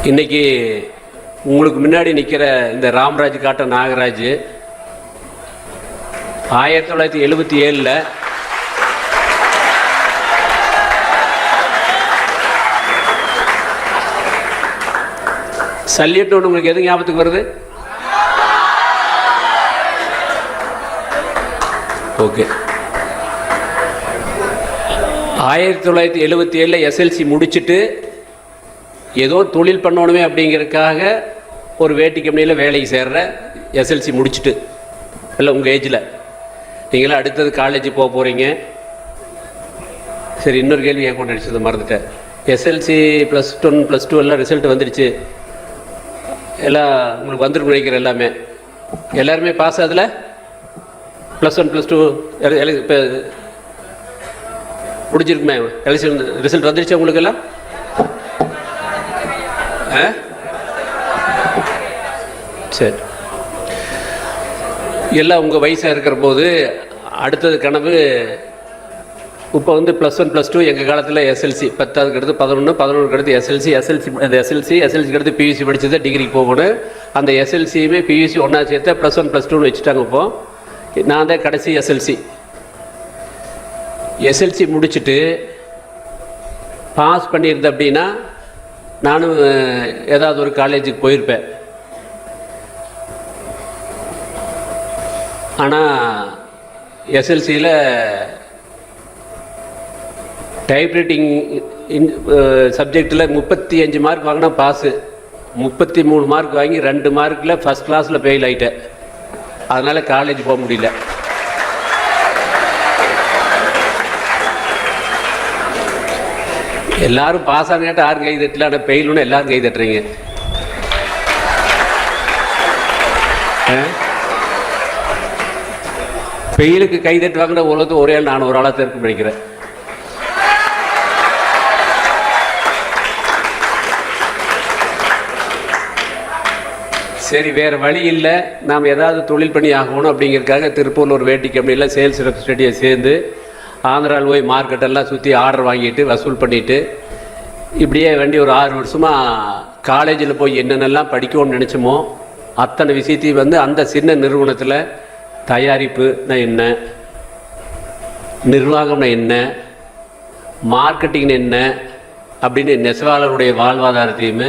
இன்னைக்கு உங்களுக்கு முன்னாடி நிற்கிற இந்த ராம்ராஜ் காட்ட நாகராஜ் 1977 சல்யூட்னு உங்களுக்கு எது ஞாபகத்துக்கு வருது? ஓகே, 1977 எஸ்எல்சி முடிச்சுட்டு ஏதோ தொழில் பண்ணணுமே அப்படிங்கிறதுக்காக ஒரு வேட்டி கம்பெனியில் வேலைக்கு சேர்ற எஸ்எல்சி முடிச்சுட்டு இல்லை உங்கள் ஏஜில் நீங்களும் அடுத்தது காலேஜ் போக போகிறீங்க. சரி, இன்னொரு கேள்வி ஏன் கொண்டு அடிச்சது மறந்துட்டேன். எஸ்எல்சி +1 +2 எல்லாம் ரிசல்ட் வந்துடுச்சு, எல்லாம் உங்களுக்கு வந்துருக்கு நினைக்கிறேன். எல்லாருமே பாஸ் அதில் +1 +2 இப்போ முடிஞ்சிருக்குமே. எலெக்ஷன் ரிசல்ட் வந்துடுச்சு உங்களுக்கு எல்லாம்? சரி, எல்லாம் உங்கள் வயசாக இருக்கிற போது அடுத்தது கனவு இப்போ வந்து +1 +2 எங்கள் காலத்தில் எஸ்எல்சி 10க்கு அடுத்து 11, 11க்கு அடுத்து எஸ்எல்சிக்கு அடுத்து பியூசி படித்தது டிகிரிக்கு போகணும். அந்த எஸ்எல்சியுமே பியூசி ஒன்றா சேர்த்து +1 +2ன்னு வச்சுட்டாங்க. இப்போது நான் தான் கடைசி எஸ்எல்சி முடிச்சுட்டு பாஸ் பண்ணியிருந்தேன் அப்படின்னா நானும் ஏதாவது ஒரு காலேஜுக்கு போயிருப்பேன். ஆனால் எஸ்எல்சியில் டைப்ரைட்டிங் சப்ஜெக்டில் 35 மார்க் வாங்கினா பாஸு, 33 மார்க் வாங்கி 2 மார்க்கில் ஃபஸ்ட் கிளாஸில் ஃபெயில் ஆகிட்டேன். அதனால் காலேஜ் போக முடியல. எல்லாரும் பாஸ் ஆகிட்ட யாரும் கை தட்டல, ஆனால் ஃபெயிலுன்னு எல்லாரும் கை தட்டுறீங்க. ஃபெயிலுக்கு கை தட்டு வாங்கின உலகத்து ஒரே நான் ஒரு ஆளாக இருக்கும் நினைக்கிறேன். சரி, வேறு வழி இல்லை, நாம் ஏதாவது தொழில் பண்ணி ஆகணும் அப்படிங்கிறதுக்காக திருப்பூரில் ஒரு வேட்டி கம்பெனியில் சேல்ஸ் ரெப்ரசன்டேட்டிவ் சேர்ந்து ஆந்திராவில் போய் மார்க்கெட்டெல்லாம் சுற்றி ஆர்டர் வாங்கிட்டு வசூல் பண்ணிவிட்டு இப்படியே வேண்டி ஒரு 6 வருஷமாக காலேஜில் போய் என்னென்னலாம் படிக்கணும்னு நினச்சோமோ அத்தனை விஷயத்தையும் வந்து அந்த சின்ன நிறுவனத்தில் தயாரிப்புனா என்ன, நிர்வாகம்னா என்ன, மார்க்கெட்டிங்னா என்ன அப்படின்னு நெசவாளருடைய வாழ்வாதாரத்தையுமே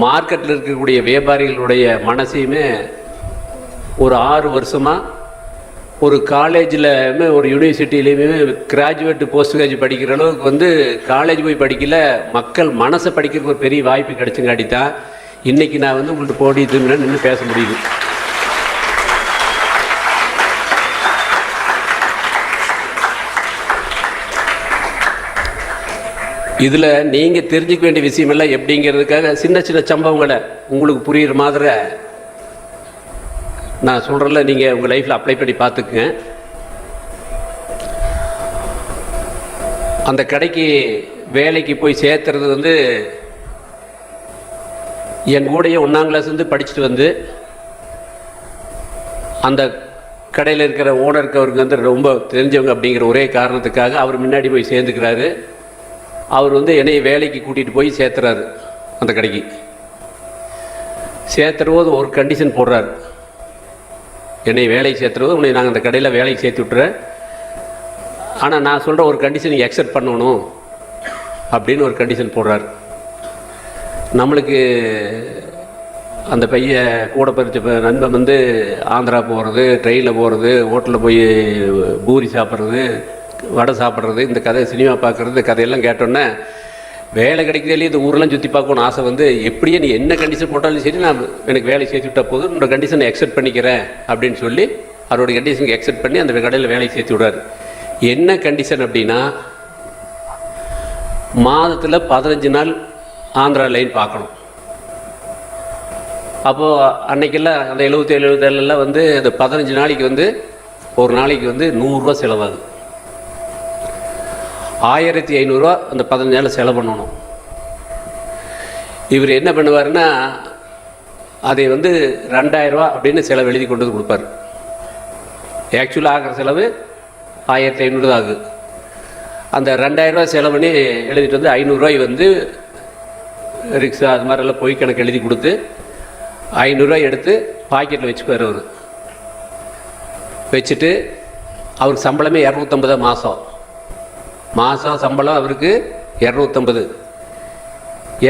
மார்க்கெட்டில் இருக்கக்கூடிய வியாபாரிகளுடைய மனசையுமே ஒரு 6 வருஷமாக ஒரு காலேஜில் ஒரு யூனிவர்சிட்டியிலையுமே கிராஜுவேட் போஸ்ட் கிராஜுவேட் படிக்கிற அளவுக்கு வந்து காலேஜ் போய் படிக்கல, மக்கள் மனசை படிக்கிறதுக்கு ஒரு பெரிய வாய்ப்பு கிடைச்சுங்காட்டி தான் இன்றைக்கி நான் வந்து உங்கள்கிட்ட போடி திரும்பினா நின்று பேச முடியுது. இதில் நீங்கள் தெரிஞ்சிக்க வேண்டிய விஷயமெல்லாம் எப்படிங்கிறதுக்காக சின்ன சின்ன சம்பவங்களை உங்களுக்கு புரிகிற மாதிரி நான் சொல்கிறேன்ல, நீங்கள் உங்கள் லைஃப்பில் அப்ளை பண்ணி பார்த்துக்குங்க. அந்த கடைக்கு வேலைக்கு போய் சேர்த்துறது வந்து என் கூடயே 1ஆம் கிளாஸ் வந்து படிச்சுட்டு வந்து அந்த கடையில் இருக்கிற ஓனருக்கு அவருக்கு வந்து ரொம்ப தெரிஞ்சவங்க அப்படிங்கிற ஒரே காரணத்துக்காக அவர் முன்னாடி போய் சேர்ந்துக்கிறாரு. அவர் வந்து என்னை வேலைக்கு கூட்டிகிட்டு போய் சேர்த்துறாரு. அந்த கடைக்கு சேர்த்துறபோது ஒரு கண்டிஷன் போடுறாரு, என்னை வேலைக்கு சேர்த்துறது உன்னை நாங்கள் அந்த கடையில் வேலைக்கு சேர்த்து விட்டுறேன், ஆனால் நான் சொல்கிற ஒரு கண்டிஷன் நீங்கள் அக்செப்ட் பண்ணணும் அப்படின்னு ஒரு கண்டிஷன் போடுறாரு. நம்மளுக்கு அந்த பையன் கூட படித்த நண்பன் வந்து ஆந்திரா போகிறது, ட்ரெயினில் போகிறது, ஹோட்டலில் போய் பூரி சாப்பிட்றது, வடை சாப்பிட்றது, இந்த கதை சினிமா பார்க்குறது, இந்த கதையெல்லாம் கேட்டோன்னே வேலை கிடைக்கிறதுலேயே இந்த ஊரெலாம் சுற்றி பார்க்கணுன்னு ஆசை வந்து, எப்படியே நீ என்ன கண்டிஷன் போட்டாலும் சரி நான் எனக்கு வேலை சேர்த்து விட்டால் போதும், உன்னோட கண்டிஷனை அக்செப்ட் பண்ணிக்கிறேன் அப்படின்னு சொல்லி அவரோட கண்டிஷனுக்கு அக்செப்ட் பண்ணி அந்த கடையில் வேலைக்கு சேர்த்து விடாரு. என்ன கண்டிஷன் அப்படின்னா, மாதத்தில் 15 நாள் ஆந்திரா லைன் பார்க்கணும். அப்போது அன்னைக்கெல்லாம் அந்த 77 77 வந்து அந்த 15 நாளைக்கு வந்து ஒரு நாளைக்கு வந்து 100 ரூபா செலவாகுது. 1500 ரூபா அந்த 15 நாளில் செலவு பண்ணணும். இவர் என்ன பண்ணுவார்னா அதை வந்து 2000 ரூபா அப்படின்னு செலவு எழுதி கொண்டு வந்து கொடுப்பார். ஆக்சுவலாக ஆகிற செலவு 1500 தான் ஆகுது. அந்த 2000 ரூபா செலவு பண்ணி எழுதிட்டு வந்து 500 ரூபாய் வந்து ரிக்ஷா அது மாதிரிலாம் பொய் கணக்கு எழுதி கொடுத்து 500 ரூபாய் எடுத்து பாக்கெட்டில் வச்சுக்குவார். அவர் வச்சுட்டு அவருக்கு சம்பளமே 250 மாதம் சம்பளம் அவருக்கு 250.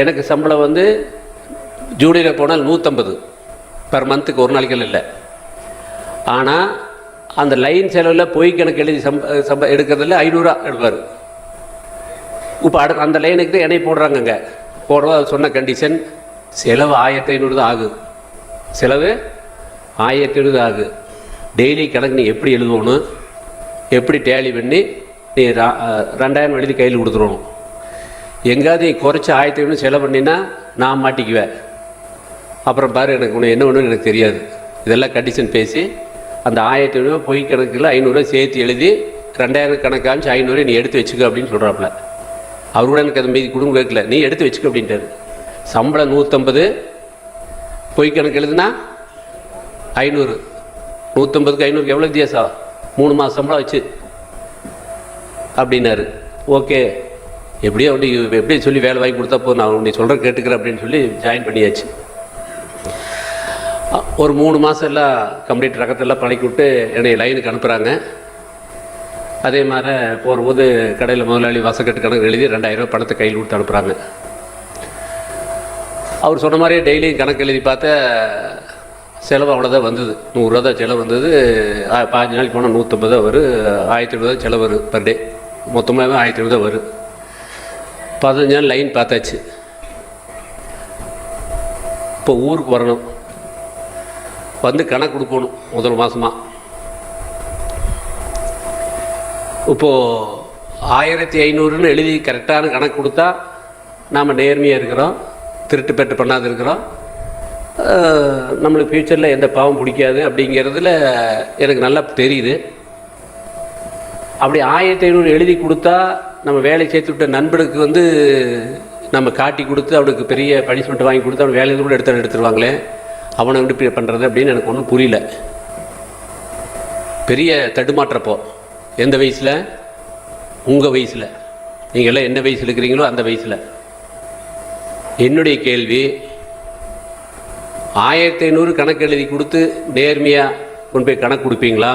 எனக்கு சம்பளம் வந்து ஜூனியரில் போனால் 150 பர் மந்த்துக்கு, ஒரு நாளைக்கு இல்லை. ஆனால் அந்த லைன் செலவில் பொய் கணக்கு எழுதி எடுக்கிறதுல 500 எடுப்பார். இப்போ அந்த லைனுக்கு தான் என்னை போடுறாங்கங்க. போடுறோம். அது சொன்ன கண்டிஷன் செலவு 1500 தான் ஆகுது. செலவு 1500 ஆகுது. டெய்லி கணக்கு நீ எப்படி எழுதணும், எப்படி டேலி பண்ணி நீ 2000 எழுதி கையில் கொடுத்துடணும். எங்கேயாவது நீ குறைச்சி 1500 செலவு பண்ணினா நான் மாட்டிக்குவேன். அப்புறம் பாரு எனக்கு ஒன்று என்ன ஒன்றுன்னு எனக்கு தெரியாது. இதெல்லாம் கண்டிஷன் பேசி அந்த 1500 பொய் கணக்கில் 500 சேர்த்து எழுதி 2000 கணக்காமிச்சு 500 நீ எடுத்து வச்சுக்க அப்படின்னு சொல்கிறாப்புல. அவர் கூட எனக்கு அதை மீதி குடும்பம் கேட்கல, நீ எடுத்து வச்சுக்க அப்படின்ட்டாரு. சம்பளம் 150, பொய் கணக்கு எழுதுனா 500. 150க்கு 500 எவ்வளோ வித்தியாசம்? 3 மாதம் சம்பளம் வச்சு அப்படின்னாரு. ஓகே, எப்படியோ அப்படி எப்படி சொல்லி வேலை வாங்கி கொடுத்தா போ, நான் உன்னை சொல்கிற கேட்டுக்கிறேன் அப்படின்னு சொல்லி ஜாயின் பண்ணியாச்சு. ஒரு 3 மாதம் எல்லாம் கம்ப்ளீட் ரகத்தெல்லாம் பழக்கி விட்டு என்னை லைனுக்கு அனுப்புகிறாங்க. அதே மாதிரி போகும்போது கடையில் முதலாளி வசக்கட்டு கணக்கு எழுதி 2000 ரூபா பணத்தை கையில் கொடுத்து அனுப்புகிறாங்க. அவர் சொன்ன மாதிரியே டெய்லியும் கணக்கு எழுதி பார்த்தா செலவு அவ்வளோதான் வந்தது. 100 ரூபா தான் செலவு வந்தது. 5 நாளைக்கு போனால் 150 தான் வரும். 1500 தான் செலவு வரும் பர் டே. மொத்தமாகவே 1500 தான் வரும். 15 நாள் லைன் பார்த்தாச்சு. இப்போ ஊருக்கு வரணும், வந்து கணக்கு கொடுக்கணும் முதல் மாதமாக. இப்போது 1500ன்னு எழுதி கரெக்டான கணக்கு கொடுத்தா நாம் நேர்மையாக இருக்கிறோம், திருட்டு பெட்டு பண்ணாது இருக்கிறோம், நம்மளுக்கு ஃப்யூச்சரில் எந்த பாவம் பிடிக்காது அப்படிங்கிறதுல எனக்கு நல்லா தெரியுது. அப்படி 1500 எழுதி கொடுத்தா நம்ம வேலை சேர்த்து விட்ட நண்பனுக்கு வந்து நம்ம காட்டி கொடுத்து அவனுக்கு பெரிய பனிஷ்மெண்ட் வாங்கி கொடுத்து அவன் வேலையை கூட எடுத்துருவாங்களே, அவனை எப்படி பண்ணுறது அப்படின்னு எனக்கு ஒன்றும் புரியல. பெரிய தடுமாற்றப்போ. எந்த வயசில்? உங்கள் வயசில். நீங்கள் எல்லாம் என்ன வயசில் இருக்கிறீங்களோ அந்த வயசில். என்னுடைய கேள்வி, 1500 கணக்கு எழுதி கொடுத்து நேர்மையாக கொண்டு போய் கணக்கு கொடுப்பீங்களா,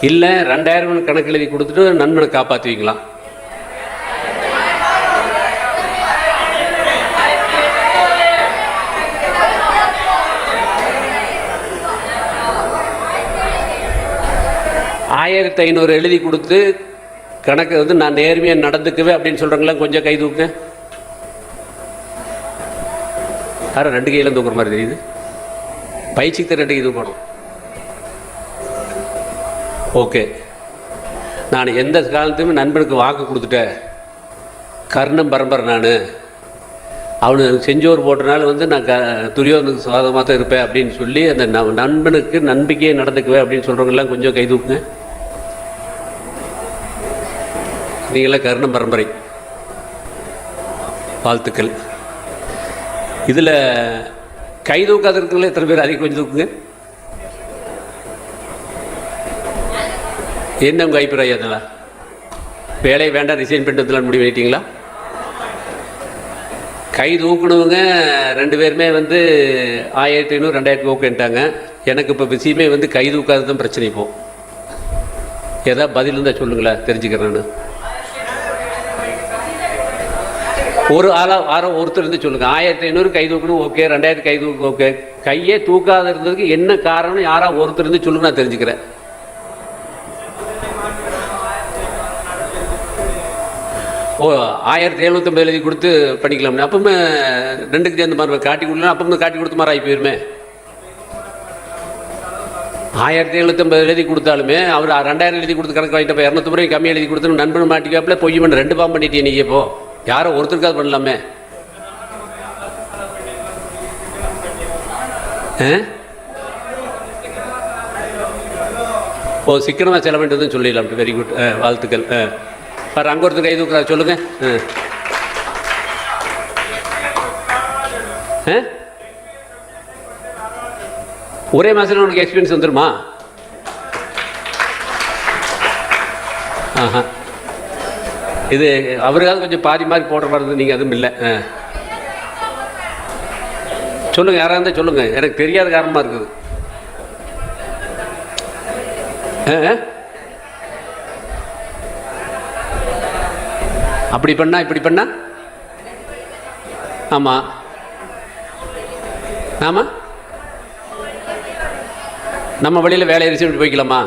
இல்லை 2000 கணக்கு எழுதி கொடுத்துட்டு நண்பனை காப்பாற்றுவீங்களா? $1500 எழுதி கொடுத்து கணக்கு வந்து நான் நேர்மையாக நடந்துக்குவேன் அப்படின்னு சொல்கிறவங்களா கொஞ்சம் கை தூக்கு. யாரும் 2 கையிலும் தூக்குற மாதிரி தெரியுது. பயிற்சிக்கு 2 கை தூக்கணும். ஓகே, நான் எந்த காலத்துலையுமே நண்பனுக்கு வாக்கு கொடுத்துட்டேன், கர்ணம் பரம்பரை. நான் அவனு செஞ்சோர் போட்டனால வந்து நான் துரியோதனுக்கு சாதகமாக தான் இருப்பேன் அப்படின்னு சொல்லி அந்த நண்பனுக்கு நம்பிக்கையே நடந்துக்குவேன் அப்படின்னு சொல்கிறவங்கெல்லாம் கொஞ்சம் கை தூக்குங்க. நீங்களாம் கர்ணம் பரம்பரை, வாழ்த்துக்கள். இதில் கை தூக்காத இருக்கிறவங்களே எத்தனை பேர்? அதிகம் கொஞ்சம் தூக்குங்க. என்ன உங்கள் அபிப்பிராயம்? அதெல்லாம் வேலையை வேண்டாம் ரிசைன் பண்ணிட்டு முடிவு பண்ணிட்டீங்களா? கை தூக்கணுங்க 2 பேருமே வந்து 1500 2000 ஓகேன்ட்டாங்க. எனக்கு இப்போ விஷயமே வந்து கை தூக்காது தான் பிரச்சனை. இப்போ ஏதாவது பதில் இருந்தால் சொல்லுங்களேன், தெரிஞ்சுக்கிறேன்னு. ஒரு ஒருத்தர் இருந்து சொல்லுங்கள். 1500 கை தூக்கணும் ஓகே, 2000 கை தூக்கு ஓகே. கையே தூக்காத இருந்ததுக்கு என்ன காரணம்? யாராவது ஒருத்தர் இருந்து சொல்லுங்க, நான் தெரிஞ்சுக்கிறேன். ஓ, 1750 எழுதி கொடுத்து பண்ணிக்கலாம்னு அப்பவுமே 2க்கு சேர்ந்த மாதிரி காட்டி கொடுக்கலாம். அப்போ காட்டி கொடுத்த மாதிரி ஆகி போயிருமே. 1750 எழுதி கொடுத்தாலுமே அவர் 2000 எழுதி கொடுத்து கணக்கு வாங்கிட்டு 250 ரூபாய் கம்மி எழுதி கொடுத்து நண்பன் மாட்டிக்காப்புல பொய் பண்ண 2 பாவம் பண்ணிட்டே. நீங்கள் இப்போ யாரோ ஒருத்தருக்காவது பண்ணலாமே. ஓ, சிக்கனமாக செல்ல வேண்டியதுன்னு சொல்லிடலாம். வெரி குட், வாழ்த்துக்கள். பாரு, அங்கே ஒருத்தர் கை தூக்குறா, சொல்லுங்க. ஒரே மாதத்தில் உனக்கு எக்ஸ்பீரியன்ஸ் வந்துருமா? ஆஹா, இது அவருக்காவது கொஞ்சம் பாதி மாதிரி போடுற மாதிரி இருந்தது. நீங்கள் அதுவும் இல்லை. சொல்லுங்கள், யாராக இருந்தால் சொல்லுங்கள். எனக்கு தெரியாத காரணமாக இருக்குது. அப்படி பண்ணா இப்படி பண்ணா? ஆமாம் ஆமாம், நம்ம வழியில் வேலையை ரிசீவ் போய்க்கலாமா?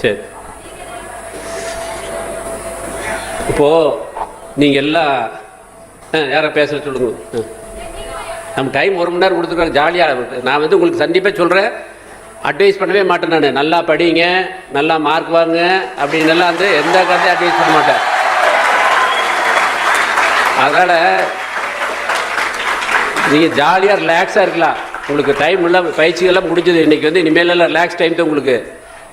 சரி, இப்போது நீங்கள் எல்லாம் யாரை பேச சொல்லுங்க. நம்ம டைம் 1 மணி நேரம் கொடுத்துருக்காங்க, ஜாலியாக. நான் வந்து உங்களுக்கு கண்டிப்பாக சொல்கிறேன், அட்வைஸ் பண்ணவே மாட்டேன். நான் நல்லா படிங்க, நல்லா மார்க் வாங்க அப்படின்னு எல்லாம் வந்து எந்த கதையும் அட்வைஸ் பண்ண மாட்டேன். அதனால் நீங்கள் ஜாலியாக ரிலாக்ஸாக இருக்கலாம். உங்களுக்கு டைம் இல்லை, பயிற்சிகள்லாம் முடிஞ்சது. இன்றைக்கி வந்து இனிமேலெல்லாம் ரிலாக்ஸ் டைம் தான் உங்களுக்கு.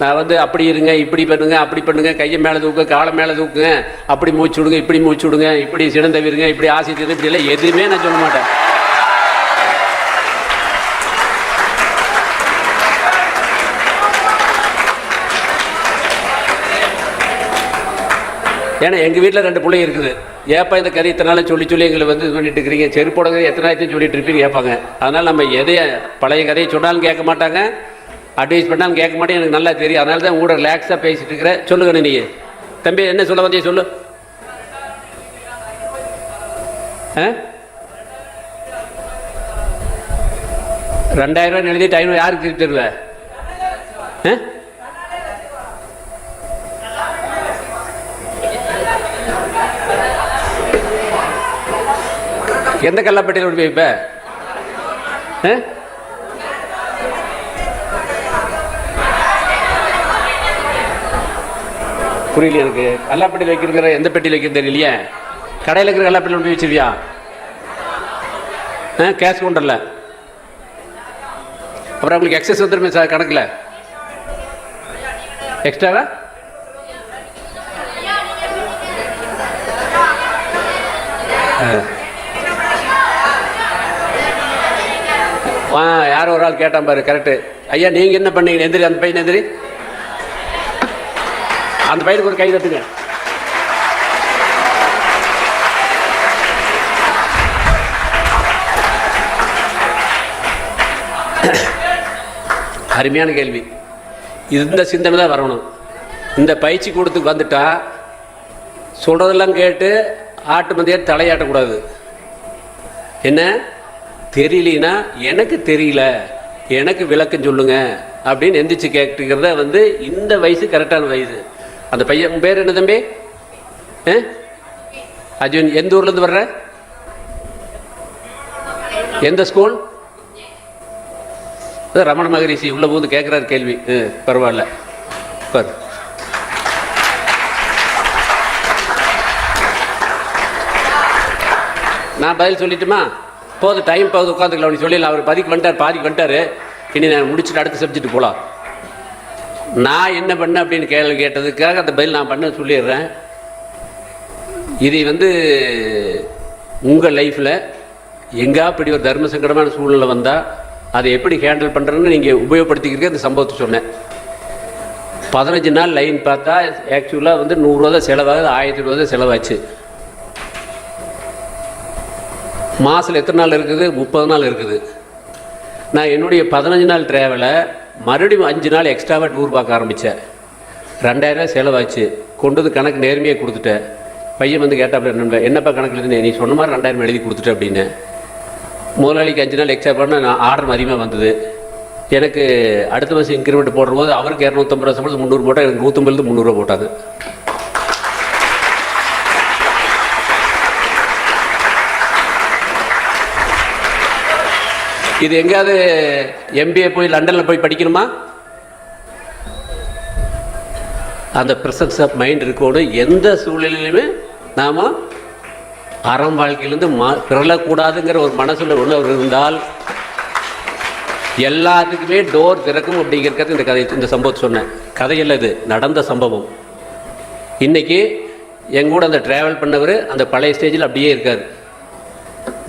நான் வந்து அப்படி இருங்க, இப்படி பண்ணுங்க, அப்படி பண்ணுங்க, கையை மேலே தூக்குங்க, காலை மேலே தூக்குங்க, அப்படி மூச்சு விடுங்க, இப்படி மூச்சு விடுங்க, இப்படி சிறந்தவிருங்க, இப்படி ஆசை தீருங்க, இப்படி எல்லாம் எதுவுமே நான் சொல்ல மாட்டேன். ஏன்னா எங்கள் வீட்டில் 2 பிள்ளைங்க இருக்குது. ஏப்பா இந்த கறி இத்தனை நாள் சொல்லி சொல்லி எங்களை வந்து இது பண்ணிட்டு இருக்கிறீங்க, செருப்போட எத்தனை ஆயிரத்தையும் சொல்லிட்டு இருப்பீங்க கேட்பாங்க. அதனால் நம்ம எதைய பழைய கதையை சொன்னாலும் கேட்க மாட்டாங்க, அட்வைஸ் பண்ணாலும் கேட்க மாட்டேன். எனக்கு நல்லா தெரியும். அதனால தான் கூட ரிலாக்ஸாக பேசிட்டு இருக்கிறேன். சொல்லுங்க நீங்கள் தம்பி, என்ன சொல்ல வந்தே சொல்லு. 2000 ரூபாய் எழுதிட்டு 500 யாருக்கு திருப்பி தருவேன்? எந்த கல்லாப்பட்டியில் கொண்டு போய் இப்போ புரியல எனக்கு. கல்லாப்பட்டியில் வைக்கிற எந்த பெட்டியில் வைக்கிறது தெரியலையே. கடையில் இருக்கிற கல்லாப்பட்டியில் கொண்டு போய் வச்சிருவியா? கேஷ் கொண்டல. அப்புறம் உங்களுக்கு எக்ஸஸ் வந்துருமே சார் கணக்கில் எக்ஸ்ட்ராவா? யாரோ ஒரு ஆள் கேட்டான் பாரு, கரெக்டு. ஐயா நீங்கள் என்ன பண்ணீங்க? எந்திரி, அந்த பையன் எந்திரி, அந்த பையனுக்கு ஒரு கை தட்டுங்க. அருமையான கேள்வி. இந்த சிந்தனை தான் வரணும். இந்த பயிற்சி கொடுத்து வந்துட்டா சொல்கிறதெல்லாம் கேட்டு ஆட்டு மந்தையை தலையாட்டக்கூடாது. என்ன தெரியலனா எனக்கு தெரியல, எனக்கு விளக்கம் சொல்லுங்க அப்படின்னு எந்திரிச்சு கேட்டுக்கிறத வந்து இந்த வயசு கரெக்டான வயசு. அந்த பையன் பேர் என்ன தம்பி? அர்ஜுன். எந்த ஊர்லேருந்து வர்ற? எந்த ஸ்கூல்? ரமண மகரிஷி உள்ள போது கேட்குறாரு கேள்வி. பரவாயில்ல பார். நான் பதில் சொல்லிட்டுமா? போது டைம் போகுது, உட்காந்துக்கலாம் அப்படி சொல்லி அவர் பாதிக்கு வந்துட்டார். இனி நான் முடிச்சுட்டு அடுத்த சப்ஜெக்ட் போகலாம். நான் என்ன பண்ணேன் அப்படின்னு கேள்வி கேட்டதுக்காக அந்த பதில் நான் பண்ண சொல்லிடுறேன். இதை வந்து உங்கள் லைஃப்பில் எங்கா இப்படி ஒரு தர்ம சங்கடமான சூழ்நிலை வந்தால் அதை எப்படி ஹேண்டில் பண்ணுறேன்னு நீங்கள் உபயோகப்படுத்திக்கிறதுக்கு அந்த சம்பவத்தை சொன்னேன். 15 நாள் லைன் பார்த்தா ஆக்சுவலாக வந்து 100 ரூபா தான் செலவாகுது, 1000 ரூபா தான் செலவாச்சு. மாதத்தில் எத்தனை நாள் இருக்குது? 30 நாள் இருக்குது. நான் என்னுடைய 15 நாள் ட்ராவலை மறுபடியும் 5 நாள் எக்ஸ்ட்ராவாக டூர் பார்க்க ஆரம்பித்தேன். 2000 ரூபா செலவாச்சு. கொண்டு வந்து கணக்கு நேர்மையாக கொடுத்துட்டேன். பையன் வந்து கேட்டால் என்னப்பா கணக்கில் இருந்து நீ சொன்ன மாதிரி 2000 எழுதி கொடுத்துட்டேன் அப்படின்னு. முதலாளிக்கு 5 நாள் எக்ஸ்ட்ரா பண்ணால் நான் ஆர்டர் அதிகமாக வந்தது. எனக்கு அடுத்த மாதம் இன்க்ரிமெண்ட் போடுற போது அவருக்கு 250 ரூபா சம்பளம் 300 போட்டால் எனக்கு 150 300 ரூபா போட்டாங்க. இது எங்கேயாவது MBA போய் லண்டனில் போய் படிக்கணுமா? அந்த ப்ரெசன்ஸ் ஆஃப் மைண்ட் இருக்கணும். எந்த சூழ்நிலையிலுமே நாம் அறம் வாழ்க்கையிலேருந்து பிறலக்கூடாதுங்கிற ஒரு மனசில் உள்ளவர் இருந்தால் எல்லாத்துக்குமே டோர் திறக்கும் அப்படிங்கிறது இந்த கதை, இந்த சம்பவத்தை சொன்னேன். கதையில் இது நடந்த சம்பவம். இன்றைக்கி எங்கூட அந்த ட்ராவல் பண்ணவர் அந்த பழைய ஸ்டேஜில் அப்படியே இருக்கார்.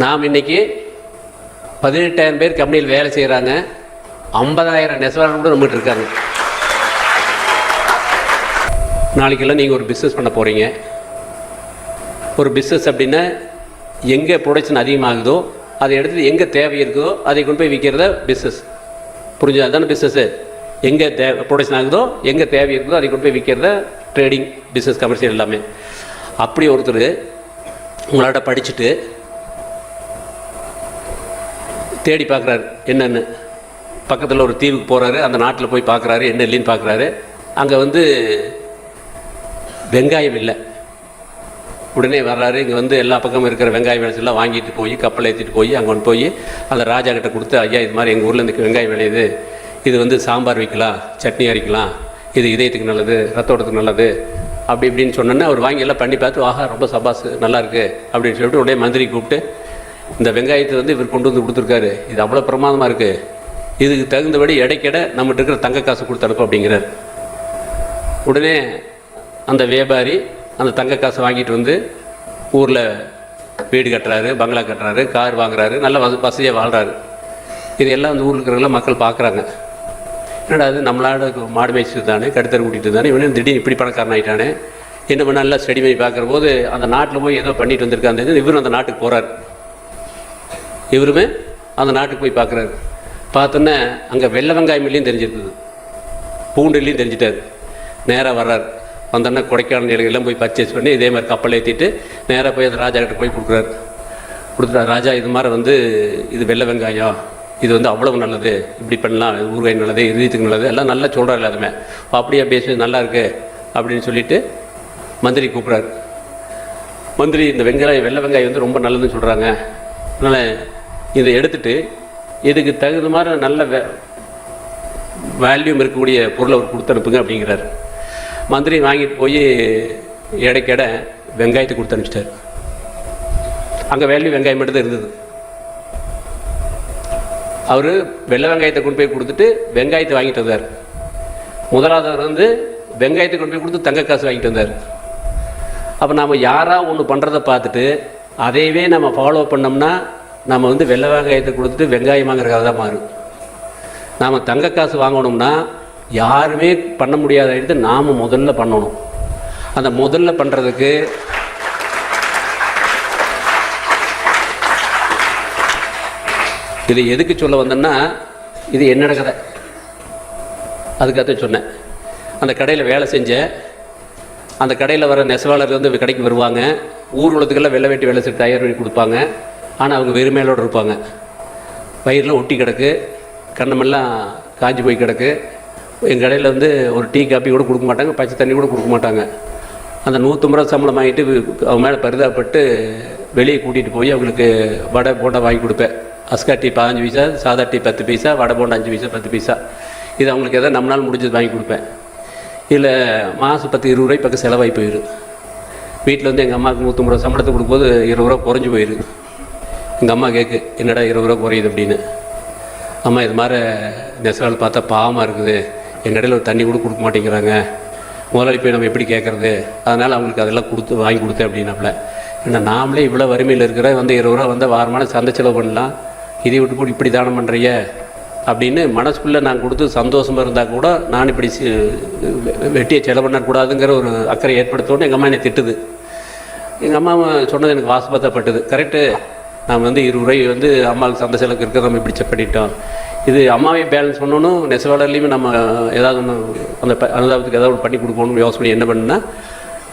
நாம் இன்றைக்கி 18,000 பேர் கம்பெனியில் வேலை செய்கிறாங்க. 50,000 நெசவாளர்கள் கூட நம்மகிட்ட இருக்காங்க. நாளைக்கெல்லாம் நீங்கள் ஒரு பிஸ்னஸ் பண்ண போகிறீங்க. ஒரு பிஸ்னஸ் அப்படின்னா எங்கே ப்ரொடக்ஷன் அதிகமாகுதோ அதை எடுத்துகிட்டு எங்கே தேவை இருக்குதோ அதை கொண்டு போய் விற்கிறத பிஸ்னஸ். புரிஞ்சு? அதுதானே பிஸ்னஸ்ஸு. எங்கே ப்ரொடக்ஷன் ஆகுதோ, எங்கே தேவை இருக்குதோ அதை கொண்டு போய் விற்கிறத ட்ரேடிங், பிஸ்னஸ், கமர்ஷியல் எல்லாமே. அப்படி ஒருத்தர் உங்களாட்ட படிச்சுட்டு தேடி பார்க்குறாரு என்னென்னு. பக்கத்தில் ஒரு தீவுக்கு போகிறாரு, அந்த நாட்டில் போய் பார்க்குறாரு என்ன இல்லைன்னு பார்க்குறாரு. அங்கே வந்து வெங்காயம் இல்லை. உடனே வர்றாரு. இங்கே வந்து எல்லா பக்கமும் இருக்கிற வெங்காய விளைச்செல்லாம் வாங்கிட்டு போய் கப்பல் ஏற்றிட்டு போய் அங்கே கொண்டு போய் அந்த ராஜா கிட்ட கொடுத்து, ஐயா இது மாதிரி எங்கள் ஊரில் இந்த வெங்காயம் விளையுது, இது வந்து சாம்பார் வைக்கலாம், சட்னி அரைக்கலாம், இது இதயத்துக்கு நல்லது, ரத்தோட்டத்துக்கு நல்லது அப்படி இப்படின்னு சொன்னோன்னே அவர் வாங்கி எல்லாம் பண்ணி பார்த்து, ஆஹா ரொம்ப சபாஸ் நல்லாயிருக்கு அப்படின்னு சொல்லிட்டு உடனே மந்திரி கூப்பிட்டு, இந்த வெங்காயத்தை வந்து இவர் கொண்டு வந்து கொடுத்துருக்காரு, இது அவ்வளோ பிரமாதமாக இருக்குது, இதுக்கு தகுந்தபடி இடைக்கிட நம்மகிட்ட இருக்கிற தங்க காசு கொடுத்து அனுப்பு அப்படிங்கிறார். உடனே அந்த வியாபாரி அந்த தங்க காசை வாங்கிட்டு வந்து ஊரில் வீடு கட்டுறாரு, பங்களா கட்டுறாரு, கார் வாங்குறாரு, நல்ல வசதியாக வாழ்கிறாரு. இது எல்லாம் அந்த ஊரில் இருக்கிறவங்களாம் மக்கள் பார்க்குறாங்க. என்னடா அது நம்மளால மாடு மேய்ச்சிட்டு தானே, கடுத்தர் கூட்டிகிட்டு தானே, இவனே திடீர்னு இப்படி பணக்காரன் ஆகிட்டானே, என்ன பண்ண நல்லா ஸ்டடி பண்ணி பார்க்குற போது அந்த நாட்டில் போய் ஏதோ பண்ணிட்டு வந்திருக்காங்க. இவரும் அந்த நாட்டுக்கு போகிறார். இவருமே அந்த நாட்டுக்கு போய் பார்க்குறாரு. பார்த்தோன்னே அங்கே வெள்ளை வெங்காயம் இல்லையும் தெரிஞ்சிருக்குது, பூண்டு இல்லையும் தெரிஞ்சிட்டார். நேராக வர்றார். வந்தோடனே கொடைக்கானல் நிலையெல்லாம் போய் பர்ச்சேஸ் பண்ணி இதே மாதிரி கப்பல் ஏற்றிட்டு நேராக போய் அந்த ராஜா கிட்ட போய் கொடுக்குறாரு. கொடுத்துட்டார். ராஜா இது மாதிரி வந்து இது வெள்ளை வெங்காயம், இது வந்து அவ்வளவு நல்லது, இப்படி பண்ணலாம், ஊறுகாய் நல்லது, இதயத்துக்கு நல்லது, எல்லாம் நல்லா சொல்கிறாரு எல்லாருமே. அப்படியே பேசி நல்லா இருக்கு அப்படின்னு சொல்லிட்டு மந்திரி கூப்பிட்றாரு. மந்திரி இந்த வெள்ளை வெங்காயம் வந்து ரொம்ப நல்லதுன்னு சொல்கிறாங்க, அதனால் இதை எடுத்துகிட்டு இதுக்கு தகுந்த மாதிரி நல்ல வேல்யூம் இருக்கக்கூடிய பொருளை அவர் கொடுத்து அனுப்புங்க அப்படிங்கிறார். மந்திரி வாங்கிட்டு போய் இடைக்கிட வெங்காயத்தை கொடுத்து அனுப்பிச்சிட்டார். அங்கே வேல்யூ வெங்காயம் மட்டும் தான் இருந்தது. அவர் வெள்ளை வெங்காயத்தை கொண்டு போய் கொடுத்துட்டு வெங்காயத்தை வாங்கிட்டு வந்தார். முதலாவதவர் வந்து வெங்காயத்தை கொண்டு போய் கொடுத்து தங்க காசு வாங்கிட்டு வந்தார். அப்போ நாம் யாராக ஒன்று பண்ணுறதை பார்த்துட்டு அதையவே நம்ம ஃபாலோ பண்ணோம்னா நம்ம வந்து வெள்ளை வெங்காயத்தை கொடுத்துட்டு வெங்காயம் வாங்குற கதை தான் மாறும். நாம் தங்க காசு வாங்கணும்னா யாருமே பண்ண முடியாத எடுத்து நாம் முதல்ல பண்ணணும். அந்த முதல்ல பண்ணுறதுக்கு இது எதுக்கு சொல்ல வந்தேன்னா, இது என்னோட கதை. அதுக்காக சொன்னேன். அந்த கடையில் வேலை செஞ்ச அந்த கடையில் வர நெசவாளர் வந்து கடைக்கு வருவாங்க. ஊர்வலத்துக்கெல்லாம் வெள்ளை வேட்டி வேலை செஞ்சு தயார் பண்ணி கொடுப்பாங்க. ஆனால் அவங்க வெறுமையிலோடு இருப்பாங்க. வயிறில் ஒட்டி கிடக்கு, கண்ணமெல்லாம் காஞ்சி போய் கிடக்கு. எங்கள் கடையில் வந்து ஒரு டீ காப்பி கூட கொடுக்க மாட்டாங்க, பச்சை தண்ணி கூட கொடுக்க மாட்டாங்க. அந்த 150 ரூபா சம்பளம் வாங்கிட்டு அவங்க மேலே பரிதாபப்பட்டு வெளியே கூட்டிகிட்டு போய் அவங்களுக்கு வடை போண்டா வாங்கி கொடுப்பேன். அஸ்கா டீ 15 பைசா, சாதா டீ 10 பைசா, வடை போண்டா 5 பைசா 10 பைசா. இது அவங்களுக்கு எதாவது நம்மளால் முடிஞ்சது வாங்கி கொடுப்பேன். இல்லை மாதம் 10-20 ரூபாய் பக்கம் செலவாகி போயிடும். வீட்டில் வந்து எங்கள் அம்மாவுக்கு 150 ரூபா சம்பளத்தை கொடுக்கும்போது 20 ரூபா குறைஞ்சி போயிடுது. எங்கள் அம்மா கேட்கு, என்னடா 20 ரூபா குறையுது அப்படின்னு. அம்மா இது மாதிரி நெசவால் பார்த்தா பாவமாக இருக்குது, எங்கள் இடையில் ஒரு தண்ணி கூட கொடுக்க மாட்டேங்கிறாங்க, முதலாளி போய் நம்ம எப்படி கேட்குறது, அதனால் அவங்களுக்கு அதெல்லாம் கொடுத்து வாங்கி கொடுத்தேன் அப்படின்னாப்புல. ஏன்னா நாமளே இவ்வளோ வறுமையில் இருக்கிற வந்து 20 ரூபா வந்து வாரமான சந்தை செலவு பண்ணலாம், இதை விட்டு போட்டு இப்படி தானம் பண்ணுறிய அப்படின்னு மனசுக்குள்ளே நான் கொடுத்து சந்தோஷமாக இருந்தால் கூட நான் இப்படி வெட்டியை செலவு பண்ணக்கூடாதுங்கிற ஒரு அக்கறை ஏற்படுத்தோன்னு எங்கள் அம்மா என்னை திட்டுது. எங்கள் அம்மா சொன்னது எனக்கு வாசப்பத்தப்பட்டது. கரெக்டு, நாம் வந்து 20 ரூபாய் வந்து அம்மாவுக்கு சந்தை செலவுக்கு இருக்கிற நம்ம இப்படி செக் பண்ணிட்டோம். இது அம்மாவே பேலன்ஸ் பண்ணணும், நெசவாளர்லேயுமே நம்ம ஏதாவது ஒன்று அந்த அனுதாபத்துக்கு ஏதாவது ஒன்று பண்ணி கொடுக்கணும்னு யோசனை என்ன பண்ணுன்னா,